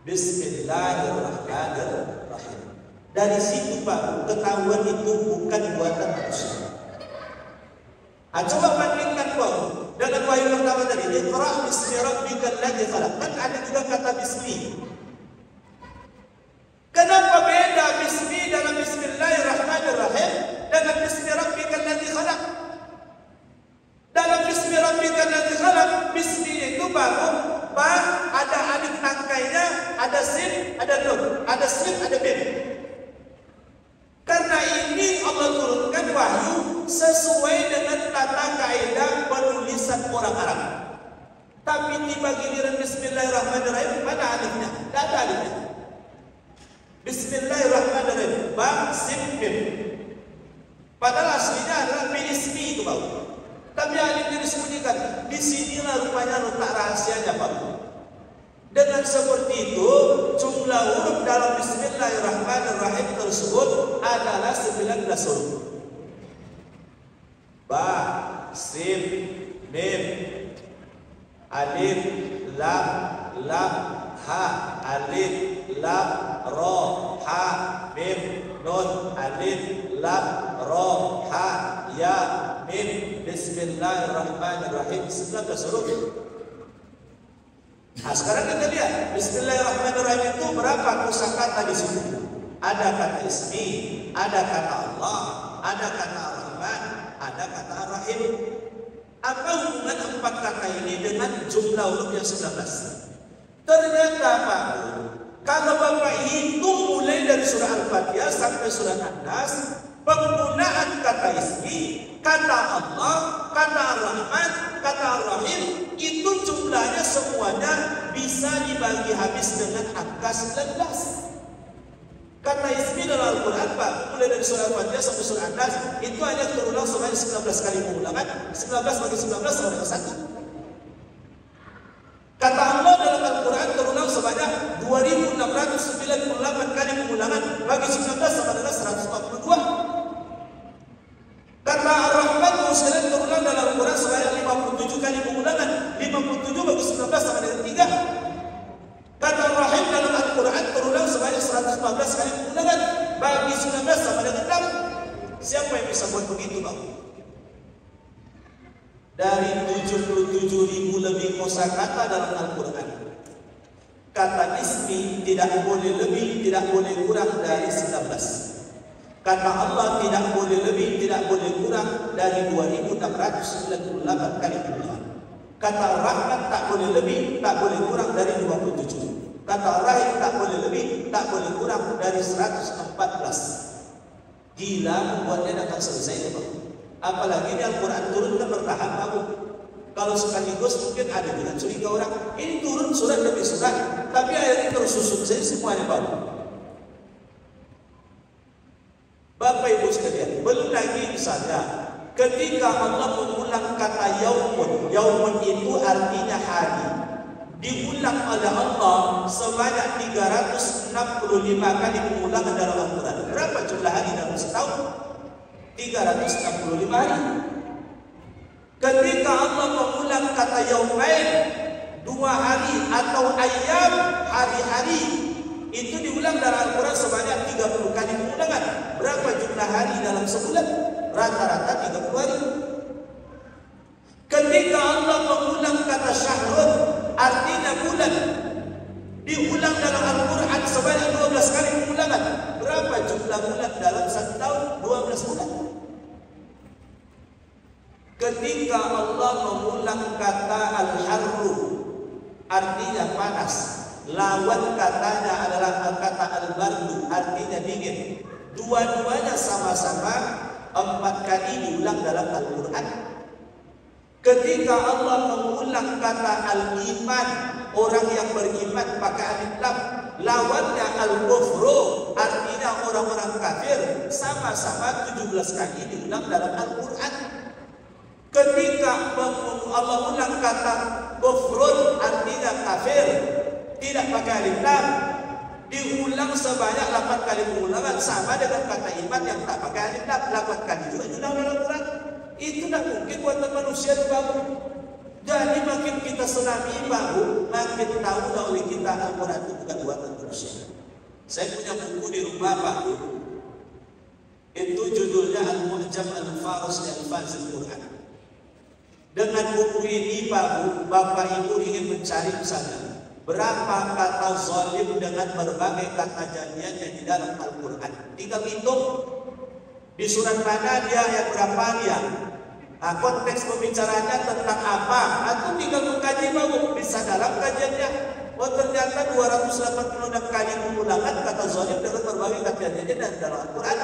Bismillahirrahmanirrahim. Dari situ Pak, ketahuan itu bukan buatan manusia. Coba bandingkan Pak dengan wahyu pertama tadi, Iqra' bismi rabbikal ladzi khalaq. Kan ada juga kata bismi. Kenapa beda bismi dalam Bismillahirrahmanirrahim dengan bismi rabbikal ladzi khalaq? Dalam bismi rabbikal ladzi khalaq, bismi itu baru ada alif tangkainya, ada sin, ada nun, ada sin, ada mim. Karena ini Allah turunkan wahyu sesuai dengan tata kaidah penulisan orang Arab. Tapi tiba giliran Bismillahirrahmanirrahim, mana alifnya? Tidak ada alifnya. Bismillahirrahmanirrahim, ba, sin, mim. Padahal aslinya adalah biismi itu Pak. Tapi alifnya disembunyikan. Di sinilah rupanya letak rahasianya Pak. Dengan seperti itu, jumlah huruf dalam Bismillahirrahmanirrahim tersebut adalah 19 huruf. Ba, sin, mim, alif, lam, ha, alif, lam, ro, ha, mim, nun, alif, lam, ro, ha, ya, mim. Bismillahirrahmanirrahim 19 huruf. Nah, sekarang kita lihat Bismillahirrahmanirrahim itu berapa kosakata di situ? Ada kata ismi, ada kata Allah, ada kata Ar-Rahman, ada kata Ar-Rahim. Apa hubungan 4 kata ini dengan jumlah huruf yang 19? Ternyata Pak, kalau Bapak hitung mulai dari surah Al-Fatihah sampai surah An-Nas, penggunaan kata ismi, kata Allah, kata Ar-Rahman, kata Ar-Rahim itu jumlahnya semuanya bisa dibagi habis dengan angka 19. Kata ismi dalam Al-Quran Pak, mulai dari surah Al-Fatihah sampai surah An-Nas itu hanya terulang sebanyak 19 kali pengulangan. 19 bagi 19 sama dengan 1. Kata Allah dalam Al-Quran terulang sebanyak 2698 kali pengulangan, bagi 19 sama dengan 142. Kata Ar-Rahman muslim terulang dalam Al-Quran sebanyak 57 kali pengulangan, 57 bagi 19 sama dengan 3. Kata Ar-Rahim dalam Al-Quran terulang sebanyak 114 kali pengulangan, bagi 19 sama dengan 6. Siapa yang bisa buat begitu Bang? Dari 77.000 lebih kosakata dalam Al-Quran, kata ismi tidak boleh lebih, tidak boleh kurang dari 19. Kata Allah tidak boleh lebih, tidak boleh kurang dari 2698 kali pengulangan. Kata Rahman tak boleh lebih, tak boleh kurang dari 27. Kata Rahim tak boleh lebih, tak boleh kurang dari 114. Gila membuatnya datang selesai Pak. Apalagi ini Al-Quran turun kan bertahap Bapak. Kalau sekaligus mungkin ada juga curiga orang, ini turun surat demi surat, tapi ayat ini tersusun saja semuanya Bapak. Bapak Ibu sekalian, belum lagi misalnya ketika Allah mengulang kata yaumun, yaumun itu artinya hari, diulang oleh Allah sebanyak 365 kali pengulangan dalam Al-Quran. Berapa jumlah hari dalam setahun? 365 hari. Ketika Allah mengulang kata yaumain, 2 hari atau ayam, hari-hari, itu diulang dalam Al-Quran sebanyak 30 kali pengulangan. Berapa jumlah hari dalam sebulan? Rata-rata 30 hari. Ketika Allah mengulang kata syahrun, artinya bulan, diulang dalam Al-Quran sebanyak 12 kali pengulangan. Berapa jumlah bulan dalam satu tahun? 12 bulan. Ketika Allah mengulang kata al-harru, artinya panas, lawan katanya adalah kata al-bardu, artinya dingin. Dua-duanya sama-sama 4 kali diulang dalam Al-Quran. Ketika Allah mengulang kata al-iman, orang yang beriman pakai alif lam, lawannya al-kufru, artinya orang-orang kafir, sama-sama 17 kali diulang dalam Al-Quran. Ketika Allah ulang kata kufrun, artinya kafir, tidak pakai alif lam, diulang sebanyak 8 kali pengulangan, sama dengan kata iman yang tak pakai alif lam, 8 kali juga diulang dalam Al-Quran. Itu tidak mungkin buatan manusia baru. Jadi makin kita selami baru, makin tahu oleh kita Al-Quran itu bukan buatan manusia. Saya punya buku di rumah Pak, itu judulnya Al-Mu'jam Al-Faris Al-Fazil Quran. Dengan buku ini Pak, Bapak Ibu ingin mencari misalnya berapa kata zalim dengan berbagai kata janjian di dalam Al-Quran. Tinggal hitung di surat mana dia, ayat berapa dia. Nah, konteks pembicaranya tentang apa? Atau tinggal mengkaji Bapak, bisa dalam kajiannya. Oh ternyata 286 kali pengulangan kata zalim dengan berbagai kata janjian dalam Al-Quran.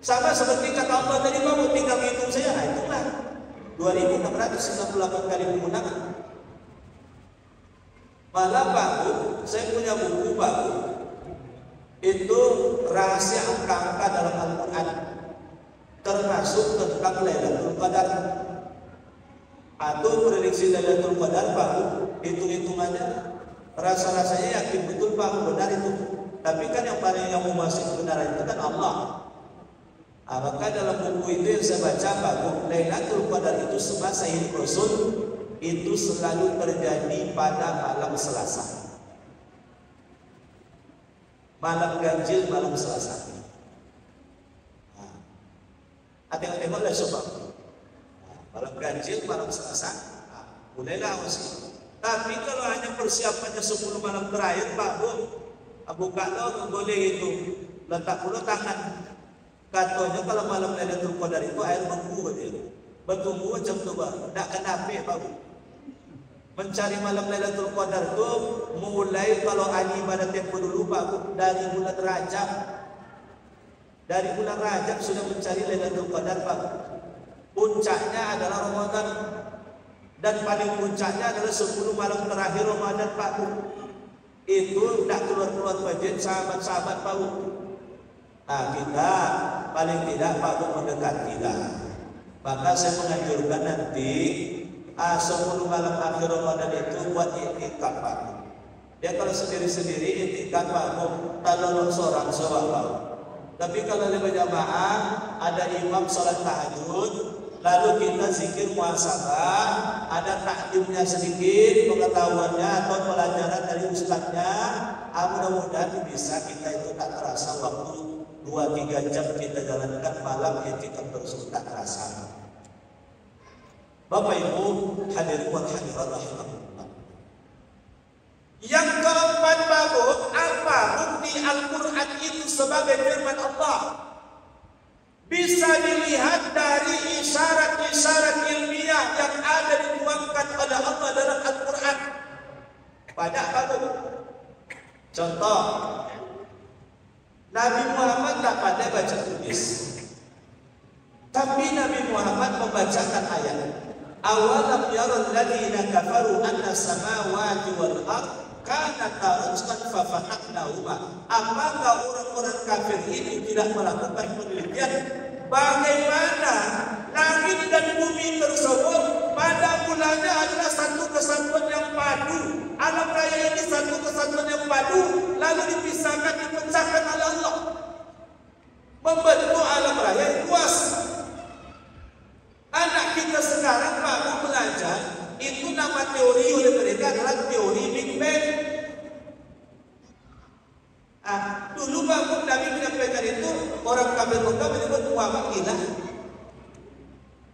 Sama seperti kata Allah tadi Bapak, tinggal hitung saya. Nah, itulah 2698 kali pengulangan. Malah Pak Bu, saya punya buku Pak Bu, itu rahasia angka-angka dalam Al-Quran, termasuk tentang Lailatul Qadar. Atau prediksi Lailatul Qadar Pak Bu, hitung-hitungannya rasa-rasanya yakin betul Pak Bu, benar itu. Tapi kan yang paling yang memastikan kebenaran itu kan Allah. Maka dalam buku itu yang saya baca Pak Bu, Lailatul Qadar itu semasa hidup Rasul itu selalu terjadi pada malam Selasa. Malam ganjil, malam Selasa. Tengok-tengoklah coba. Malam ganjil, malam Selasa. Mulailah awasi. Tapi kalau hanya persiapannya 10 malam terakhir Pak Bu, buka lo boleh itu. Letak dulu tangan. Katanya kalau malam Lailatul Qadar itu air menggu dia. Bertunggu jam 2. Tak kenapa Pak Bu. Mencari malam Lailatul Qadar itu mulai kalau hari pada tempoh dulu Pak Bu, dari bulan Rajab. Dari bulan Rajab sudah mencari Lailatul Qadar Pak Bu. Puncaknya adalah Ramadan. Dan paling puncaknya adalah 10 malam terakhir Ramadan Pak Bu. Itu tak keluar-keluar budget sahabat-sahabat Pak Bu. Nah kita paling tidak Pak Bu mendekati lah. Maka saya menganjurkan nanti 10 malam akhir Ramadan itu buat i'tikaf Pak Bu. Ya kalau sendiri-sendiri i'tikaf Pak Bu, tak lolong seorang Pak Bu. Tapi kalau lebih jamaah, ada imam salat tahajud, lalu kita zikir muhasabah, ada taklimnya sedikit, pengetahuannya atau pelajaran dari ustadznya, mudah-mudahan bisa kita itu tak terasa waktu 2-3 jam kita jalankan malam i'tikaf tersebut tak terasa. Bapak Ibu hadirin wal hadirat rahimahullah. Yang keempat Bapak, apa bukti Al-Quran itu sebagai firman Allah? Bisa dilihat dari isyarat-isyarat ilmiah yang ada dituangkan oleh Allah dalam Al-Quran. Pada Bapak, contoh, Nabi Muhammad tak pandai baca tulis. Tapi Nabi Muhammad membacakan ayat, awalam yaral ladzina kafaru anna samawati wal ardh kanata ratqan fafataqnahuma. Apakah orang-orang kafir ini tidak melakukan penelitian bagaimana langit dan bumi tersebut pada mulanya adalah satu kesatuan yang padu. Alam raya ini satu kesatuan yang padu, lalu dipisahkan, dipecahkan oleh Allah, membentuk alam raya yang luas. Anak kita sekarang baru belajar, itu nama teori oleh mereka adalah teori Big Bang. Dulu baru Nabi menyampaikan itu, orang kafir Mekah menyebut Muhammad gila.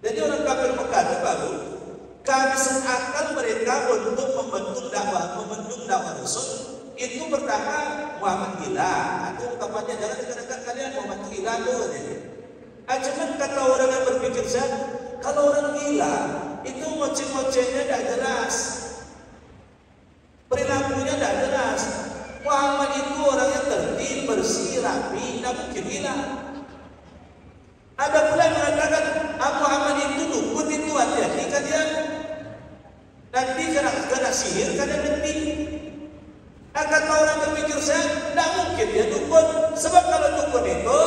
Jadi orang kafir Mekah itu baru kehabisan akal mereka untuk membentuk dakwah Rasul. Itu pertama Muhammad gila. Itu ungkapannya jangan dikatakan kalian Muhammad gila tuh. Cuman kata orang yang berpikir saya, kalau orang gila itu ngoceh-ngocehnya tidak jelas, perilakunya tidak jelas. Muhammad itu orang yang tertib, bersih, rapi, tidak mungkin gila. Ada pula yang mengatakan Muhammad itu dukun, itu hati-hati kalian, nanti kena sihir kalian nanti. Kata orang berpikir saya, tidak mungkin dia dukun. Sebab kalau dukun itu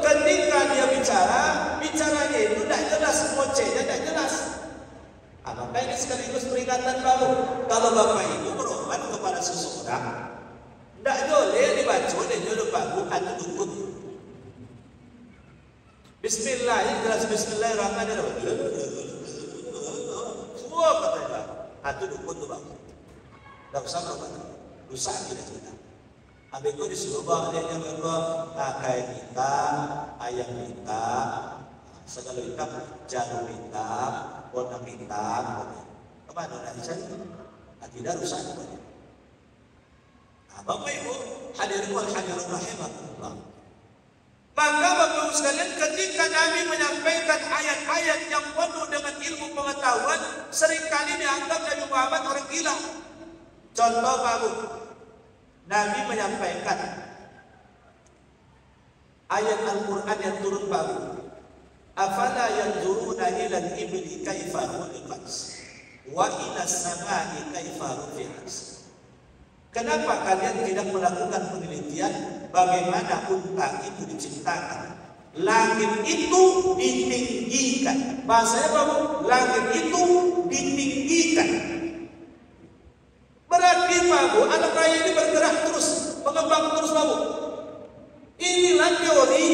ketika dia bicaranya itu tidak jelas, ngocehnya tidak jelas. Maka ini sekaligus peringatan baru. Kalau Bapak Ibu berobat kepada seseorang, tidak boleh dibaca dan jodoh baru atau dukun. Bismillahirrahmanirrahim. Semua kata atau dukun itu bang. Tidak usah berobat. Rusak kita cerita. Habis itu disuruh bawa dia yang kain hitam, ayam hitam, segala hitam, jarum hitam, warna hitam. Kemana nak cari? Tidak rusak. Bapak Ibu hadirin wal hadirin rahimahullah. Maka Bapak Ibu sekalian, ketika Nabi menyampaikan ayat-ayat yang penuh dengan ilmu pengetahuan, seringkali dianggap Nabi Muhammad orang gila. Contoh baru, Nabi menyampaikan ayat Al-Quran yang turun baru. Afala yanzuruna ila al-ibli kaifa khuliqat wa ila as-samai kaifa rufi'at. Kenapa kalian tidak melakukan penelitian bagaimana unta itu diciptakan? Langit itu ditinggikan. Bahasanya baru, langit itu ditinggikan. Berarti babu, alam raya ini bergerak terus, mengembang terus babu. Inilah teori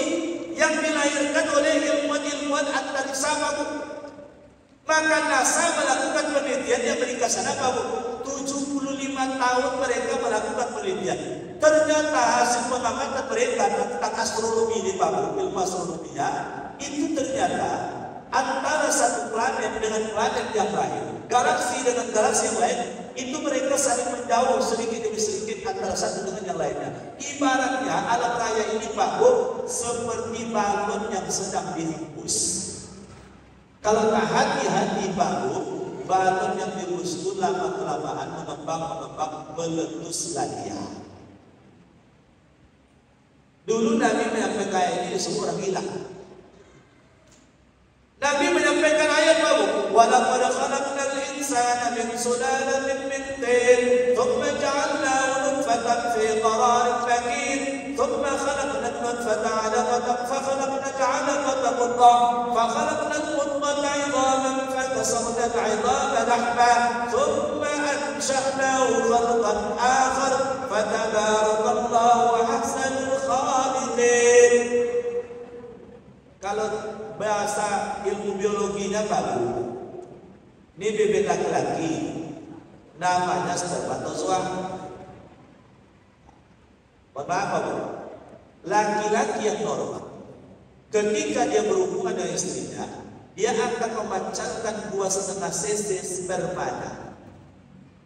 yang dilahirkan oleh ilmuwan-ilmuwan antariksa babu. Maka NASA melakukan penelitian di Amerika sana babu. 75 tahun mereka melakukan penelitian. Ternyata hasil pengamatan mereka tentang astronomi ini babu, ilmu astronomia, itu ternyata antara satu planet dengan planet yang lain, galaksi dengan galaksi yang lain, itu mereka saling menjauh sedikit demi sedikit antara satu dengan yang lainnya. Ibaratnya alam raya ini Pak Bu seperti balon yang sedang dihembus. Kalau tak hati-hati Pak Bu, balon yang dihembus itu lama-kelamaan mengembang meletus lagi. Dulu Nabi menyampaikan ini semua orang hilang. Nabi menyampaikan ayat baru, walaqad khalaqnal insana min sulalatin min tin, thumma ja'alnahu nutfatan fi qararin makin, thumma khalaqnal nutfata 'alaqatan fa khalaqnal 'alaqata mudghah, fa khalaqnal mudghata 'idhaman fa kasawna 'idhama lahma, thumma ansha'nahu khalqan akhar, fa tabarakallahu ahsanul khaliqin. Kalau bahasa ilmu biologinya baru, ini bebek laki-laki, namanya spermatozoa. Apa Bu? Laki-laki yang normal, ketika dia berhubungan dengan istrinya, dia akan memancarkan 2,5 cc spermanya,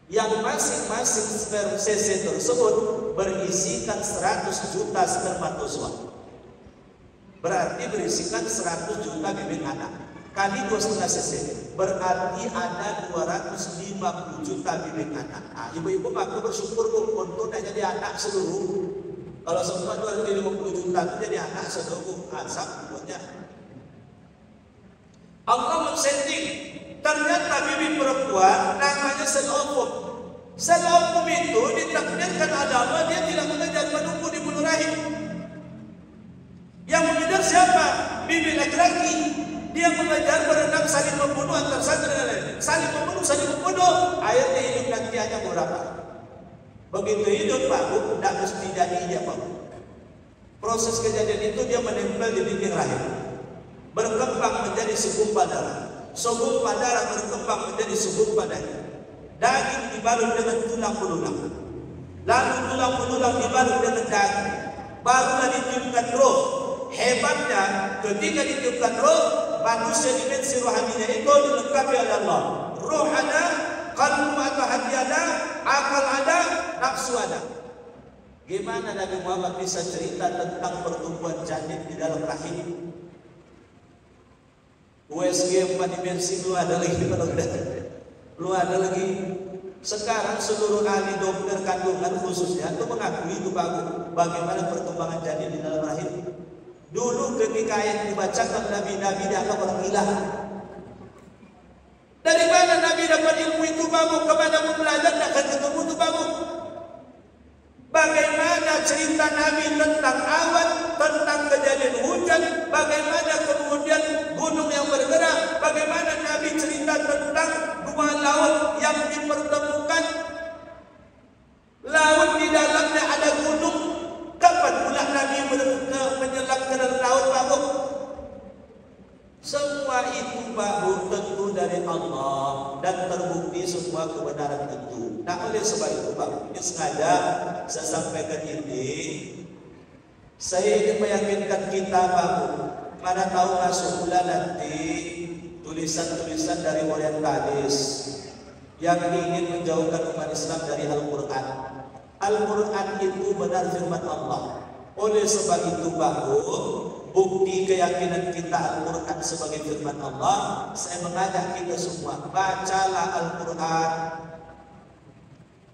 yang masing-masing cc tersebut berisikan 100 juta spermatozoa. Berarti berisikan 100 juta bibit anak kali 2,5 cc, berarti ada 250 juta bibit anak. Ibu-ibu maka bersyukur untuk tidak jadi anak seluruh. Kalau semua 250 juta itu jadi anak seluruh, asap buatnya. Allah men-setting. Ternyata bibi perempuan namanya Selopum. Selopum itu ditakdirkan agama dia tidak mengejar menunggu di bunuh rahim. Yang mengejar siapa? Bibi laki-laki. Dia mengejar berenang saling membunuh antar satu dengan lain. Saling membunuh. Akhirnya hidup nanti hanya beberapa. Begitu hidup baru, tidak mesti jadi dia baru. Proses kejadian itu dia menempel di dinding rahim, berkembang menjadi segumpal darah. Segumpal darah berkembang menjadi segumpal daging. Daging dibalut dengan tulang belulang. Lalu tulang belulang dibalut dengan daging. Barulah ditiupkan roh. Hebatnya ketika ditiupkan roh, manusia dimensi rohaninya itu dilengkapi oleh Allah. Roh ada, kalbu atau hati ada, akal ada, nafsu ada. Gimana Nabi Muhammad bisa cerita tentang pertumbuhan janin di dalam rahim? USG 4 dimensi lu ada lagi kalau udah lu ada lagi. Sekarang seluruh ahli dokter kandungan khususnya itu mengakui itu bagus bagaimana perkembangan janin di dalam rahim. Dulu ketika ayat dibacakan Nabi dianggap orang gila. Dari mana Nabi dapat ilmu itu bagus? Kepada belajar akan ketemu itu bagus. Bagaimana cerita Nabi tentang awan, tentang kejadian hujan, bagaimana kemudian gunung yang bergerak, bagaimana Nabi cerita tentang dua laut yang dipertemukan, laut di dalamnya ada gunung. Kapan pula Nabi menyelam ke dalam laut babu? Semua itu babu tentu dari Allah dan terbukti semua kebenaran itu. Nah oleh sebab itu babu ini sengaja saya sampaikan ini. Saya ingin meyakinkan kita babu, mana tahu masuk bulan nanti tulisan-tulisan dari orientalis yang ingin menjauhkan umat Islam dari Al-Quran. Al-Quran itu benar firman Allah. Oleh sebab itu bahu bukti keyakinan kita Al-Quran sebagai firman Allah. Saya mengajak kita semua, bacalah Al-Quran.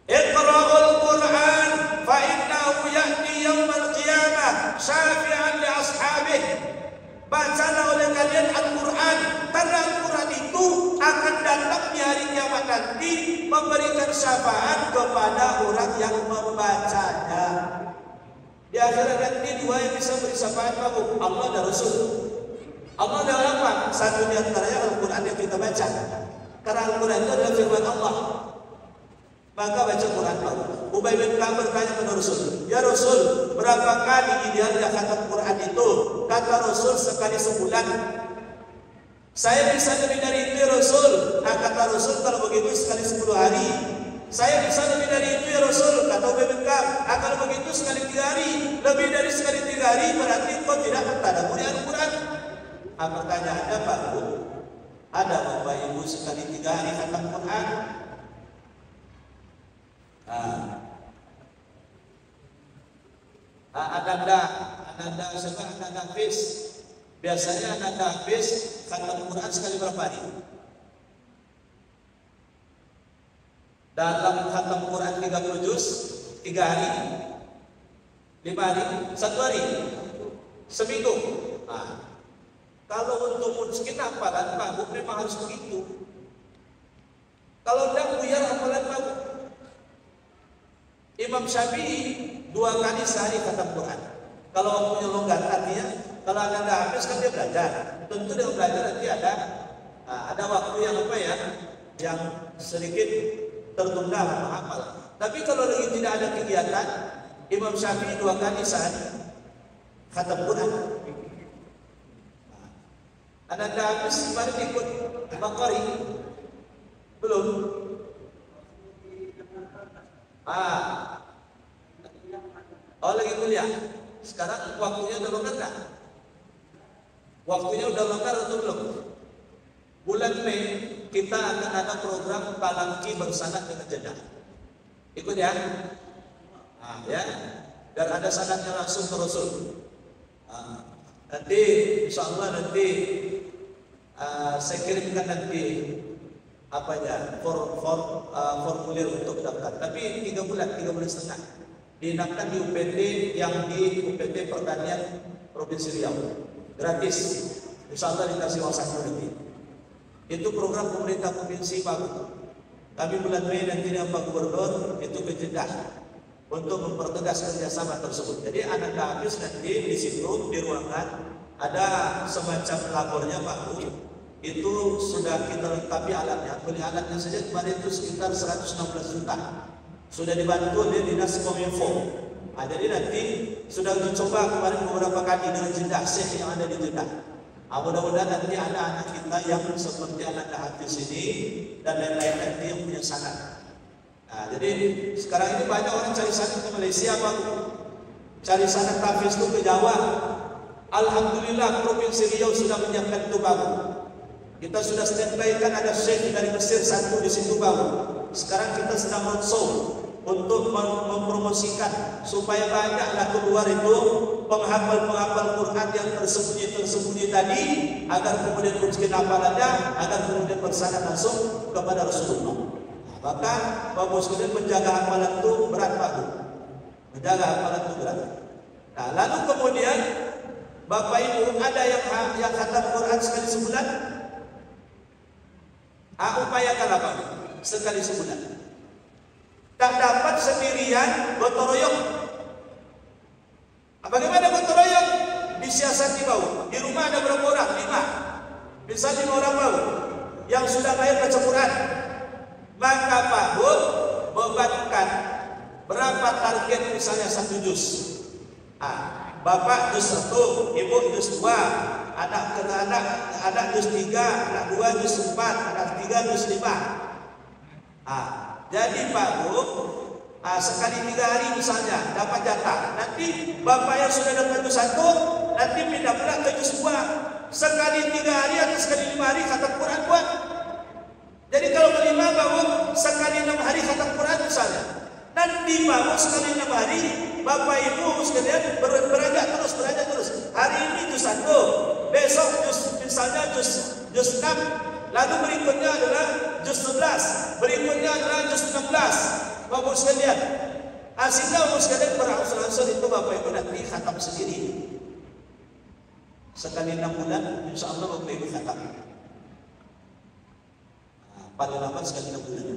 Iqra'ul Quran fa innahu ya'ti yawmal qiyamah syafi'an li ashabih. Bacalah oleh kalian Al-Quran, karena Al-Quran itu akan datang di hari kiamat nanti memberikan syafaat kepada orang yang membacanya. Di akhirat nanti dua yang bisa beri syafaat baru, Allah dan Rasul. Allah dan apa? Satu di antaranya Al-Quran yang kita baca. Karena Al-Quran itu adalah firman Allah. Maka baca Quran baru. Ubay bin Ka'ab bertanya kepada Rasul, ya Rasul, berapa kali idealnya khatam Quran itu? Kata Rasul, sekali sebulan. Saya bisa lebih dari itu ya Rasul. Nah kata Rasul, kalau begitu sekali 10 hari. Saya bisa lebih dari itu ya Rasul. Kata Ubay bin Ka'ab, kalau begitu sekali 3 hari. Lebih dari sekali 3 hari berarti kau tidak mentadabburi Al-Quran. Pertanyaannya Pak Bu, ada Bapak Ibu sekali 3 hari khatam Quran? Ananda sekarang Ananda Hafiz. Biasanya Ananda Hafiz khatam Quran sekali berapa hari? Dalam khatam Quran 30 juz 3 hari, 5 hari, 1 hari, seminggu. Kalau untuk miskin hafalan bagus memang harus begitu. Kalau tidak buyar hafalan bagus. Imam Syafi'i 2 kali sehari khatam Quran. Kalau waktunya longgar artinya kalau Anda nggak habis kan dia belajar. Tentu dia belajar nanti ada waktu yang yang sedikit tertunda menghafal. Tapi kalau lagi tidak ada kegiatan, Imam Syafi'i 2 kali sehari khatam Quran. Anda nggak habis kemarin ikut Bukhari belum? Oh lagi kuliah. Sekarang waktunya udah longgar nggak? Waktunya udah longgar atau belum? Bulan Mei kita akan ada program Palangki bersanad dengan Jeddah. Ikut ya? Ya. Dan ada sanadnya langsung ke Rasul. Nanti insya Allah nanti saya kirimkan nanti formulir untuk daftar. Tapi 3 bulan setengah. Diinapkan di UPT yang di UPT Pertanian Provinsi Riau. Gratis. Insya Allah dikasih uang saku nanti. Itu program pemerintah provinsi Pak. Kami bulan Mei nanti dengan Pak Gubernur itu berjelas untuk mempertegas kerjasama tersebut. Jadi anak habis nanti di situ di ruangan ada semacam labornya Pak Bu. Itu sudah kita lengkapi alatnya. Beli alatnya saja kemarin itu sekitar 116 juta. Sudah dibantu oleh Dinas Kominfo. Jadi nanti sudah dicoba kemarin beberapa kali dengan Jeddah, Syekh yang ada di Jeddah. Mudah-mudahan nanti ada anak kita yang seperti anak Hafiz ini dan lain-lain nanti yang punya sanad. Jadi sekarang ini banyak orang cari sanad ke Malaysia Pak. Cari sanad Hafiz itu ke Jawa. Alhamdulillah Provinsi Riau sudah menyiapkan itu Pak. Kita sudah standby kan ada Syekh dari Mesir satu di situ Pak. Sekarang kita sedang roadshow untuk mempromosikan supaya banyaklah keluar itu penghafal-penghafal Quran yang tersembunyi tadi, agar kemudian mungkin hafalannya, agar kemudian bersanad langsung kepada Rasulullah. Maka Bapak sekalian menjaga hafalan itu berat Pak. Menjaga hafalan itu berat. Nah, lalu kemudian Bapak Ibu ada yang khatam Quran sekali sebulan? Upayakan apa? Sekali sebulan. Tak dapat sendirian, gotong royong. Bagaimana gotong royong? Disiasati Bau. Di rumah ada berapa orang? 5. Misalnya 5 orang Bau yang sudah bayar baca Quran. Maka Pak Bu bebankan berapa target misalnya 1 juz. Bapak juz 1, ibu juz 2, anak juz 3, anak 2 juz 4, anak 3 juz 5. Jadi Pak Bu, sekali 3 hari misalnya dapat jatah. Nanti Bapak yang sudah dapat juz 1, nanti pindah pula ke juz 2. Sekali 3 hari atau sekali 5 hari khatam Quran buat. Jadi kalau kelima Pak Bu, sekali 6 hari khatam Quran misalnya. Nanti Pak Bu sekali 6 hari, Bapak Ibu sekalian beranjak terus. Hari ini juz 1, besok juz misalnya juz 6. Lalu berikutnya adalah juz 11, berikutnya adalah juz 16. Bapak sekalian, sehingga Bapak sekalian berangsur-angsur itu Bapak Ibu nanti khatam sendiri. Sekali 6 bulan, insya Allah Bapak Ibu khatam. Paling lambat sekali 6 bulan.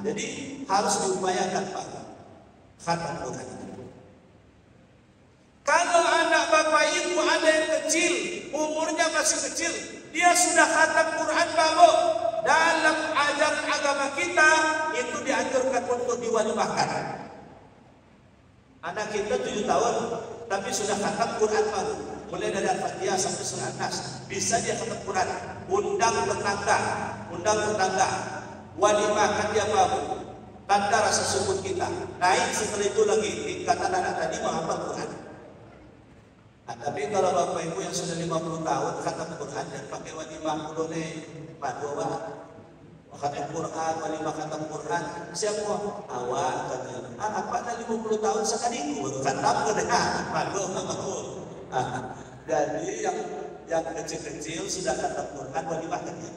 Jadi harus diupayakan Pak khatam Quran. Kalau anak Bapak Ibu ada yang kecil, umurnya masih kecil, dia sudah khatam Quran Pak Bu. Dalam ajaran agama kita itu dianjurkan untuk diwalimahkan. Anak kita 7 tahun tapi sudah khatam Quran Pak Bu. Mulai dari Al-Fatihah sampai surah An-Nas, bisa dia khatam Quran. Undang tetangga, walimahkan dia Pak Bu. Tanda rasa syukur kita. Naik setelah itu lagi tingkatan anak tadi menghafal Quran. Tapi kalau Bapak Ibu yang sudah 50 tahun khatam Quran dan pakai walimah boleh Pak Dua khatam Quran, walimah khatam Quran, siapa? Awak katanya. Apa ada 50 tahun sekali baru khatam Pak Dua. Jadi yang kecil-kecil sudah khatam Quran walimah katanya.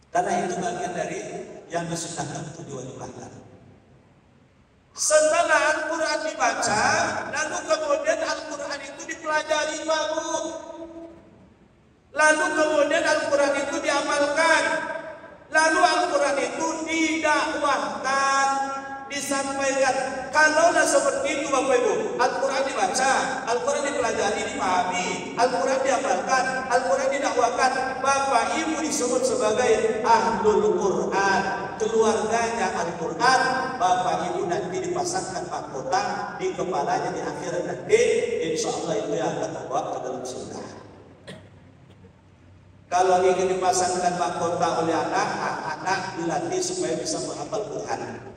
Karena itu bagian dari yang disunahkan untuk diwalimahkan. Setelah Al-Quran dibaca, lalu kemudian Al-Quran itu dipelajari Pak Bu. Lalu kemudian Al-Quran itu diamalkan. Lalu Al-Quran itu didakwahkan, disampaikan. Kalaulah seperti itu Bapak Ibu, Al-Quran dibaca, Al-Quran dipelajari, dipahami, Al-Quran diamalkan, Al-Quran didakwahkan, Bapak Ibu disebut sebagai Ahlul Quran, keluarganya Al-Quran. Bapak Ibu nanti dipasangkan mahkota di kepalanya di akhirat nanti, insya Allah itu yang akan membawa ke dalam surga. Kalau ingin dipasangkan mahkota oleh anak dilatih supaya bisa menghafal Quran.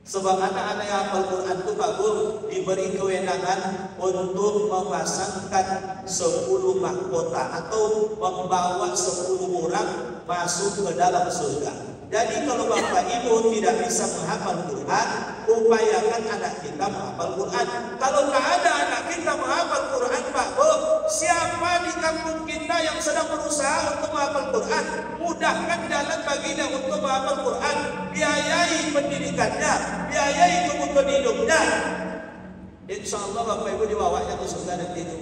Sebab anak-anak yang hafal Quran itu Pak Bu diberi kewenangan untuk memasangkan 10 mahkota atau membawa 10 orang masuk ke dalam surga. Jadi kalau Bapak Ibu tidak bisa menghafal Quran, upayakan anak kita menghafal Quran. Kalau tak ada anak kita menghafal Quran Pak Bu, siapa di kampung kita yang sedang berusaha untuk menghafal Quran, mudahkan jalan baginya untuk menghafal Quran, biayai pendidikannya, biayai kebutuhan hidupnya. Insya Allah Bapak Ibu dibawanya ke surga nanti itu.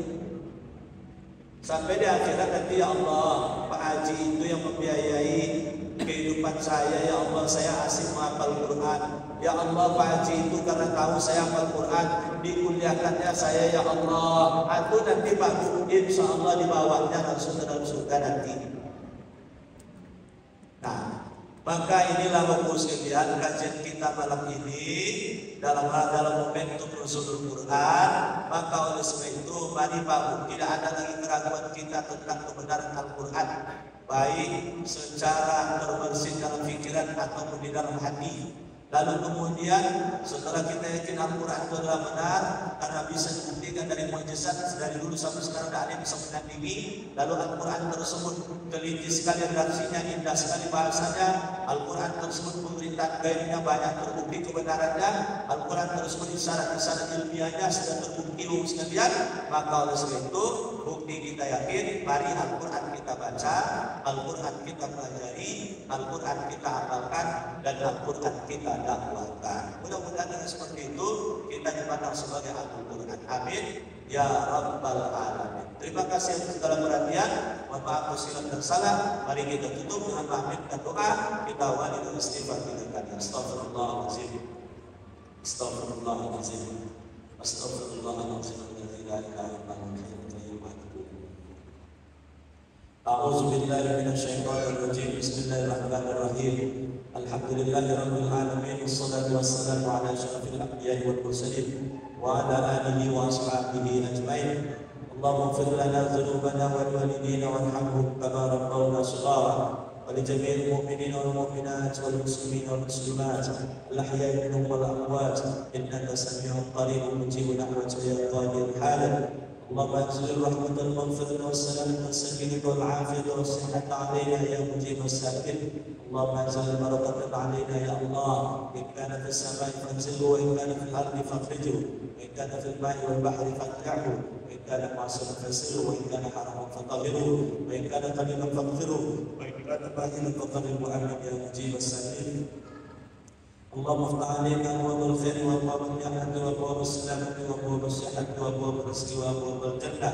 Sampai di akhirat nanti, ya Allah, Pak Haji itu yang membiayai kehidupan saya. Ya Allah, saya asik menghafal Quran. Ya Allah, Pak Haji itu karena tahu saya hafal Quran, dikuliahkannya saya. Ya Allah, itu nanti Pak Bu, insya Allah dibawanya langsung ke dalam surga nanti. Nah, maka inilah fokus kegiatan kajian kita malam ini dalam momentum Nuzulul Quran. Maka oleh sebab itu, mari Pak Bu, tidak ada lagi keraguan kita tentang kebenaran Al-Quran, baik secara terbersit dalam pikiran ataupun di dalam hati. Lalu kemudian setelah kita yakin Al-Quran itu adalah benar, karena bisa dibuktikan dari mukjizat dari dulu sampai sekarang tidak ada yang bisa menandingi. Lalu Al-Quran tersebut teliti sekali redaksinya, indah sekali bahasanya. Al-Quran tersebut pemerintahan gaibnya banyak terbukti kebenarannya. Al-Quran tersebut isyarat-isyarat ilmiahnya sudah terbukti sekalian. Maka oleh sebab itu bukti kita yakin, mari Al-Quran kita baca, Al-Quran kita pelajari, Al-Quran kita amalkan, dan Al-Quran kita dakwahkan. Mudah-mudahan dengan seperti itu kita dipandang sebagai Al-Quran. Amin ya Rabbal Alamin. Terima kasih atas segala perhatian. Mohon maaf kalau silap dan salah. Mari kita tutup dengan mengaminkan doa. Kita awali dengan istighfar kita. Astaghfirullahaladzim, Astaghfirullahaladzim, Astaghfirullahaladzim. A'udzu billahi minasy syaithanir rajim. Bismillahirrahmanirrahim. Alhamdulillahi rabbil alamin. Wassalatu wassalamu ala asyrafil anbiya'i wal mursalin wa ala alihi wa ashabihi ajmain. Allahumma ighfir lana dhunubana wa liwalidina warhamhum kama rabbawna shighara. Wa li jami'il mu'minina wal mu'minat wal muslimina wal muslimat al-ahya'i minhum wal amwat innaka sami'un qaribun mujibud da'wati ya qadil halan. اللهم انزل الرحمة والمغفرة والسلامة والسكينة والعافية والصحة علينا يا مجيب السائلين. اللهم انزل البركة علينا يا الله. إن كان في السماء فانزله، وإن كان في الأرض فاخرجه، وإن كان في الماء والبحر فاقلعه، وإن كان معصرا فسره، وإن كان حراما فطهره، وإن كان قليلا فاغفره، وإن كان باهلا فقربه. آمين يا مجيب السائلين. اللهم افتح علينا ابواب الخير وابواب النعمه وابواب السلامه وابواب الصحه وابواب الرزق وابواب الجنه.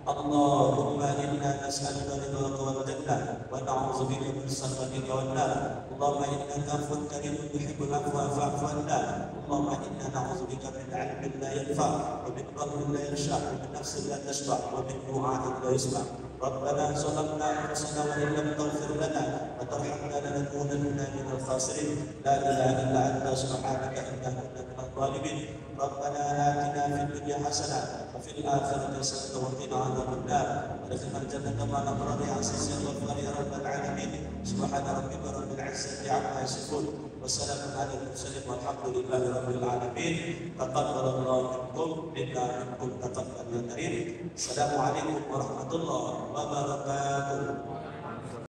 اللهم انا نسالك رضاك والجنه ونعوذ بك من سخطك والنار. اللهم انك عفو كريم تحب العفو فاعف عنا. اللهم انا نعوذ بك من علم لا ينفع ومن قلب لا يخشع ومن نفس لا تشبع ومن دعاء لا يسمع. ربنا ظلمنا انفسنا وان لم تغفر لنا وترحمنا لنكونن من الخاسرين. لا اله الا انت سبحانك انا كنا من الظالمين. ربنا آتنا في الدنيا حسنه وفي الاخره حسنه وقنا عذاب النار وادخلنا الجنه مع الابرار يا عزيز يا غفار يا رب العالمين. سبحان ربك رب العزه عما يصفون وسلام على المرسلين والحمد لله رب العالمين. تقبل الله منكم منا منكم تقبل يا كريم. السلام عليكم ورحمه الله وبركاته.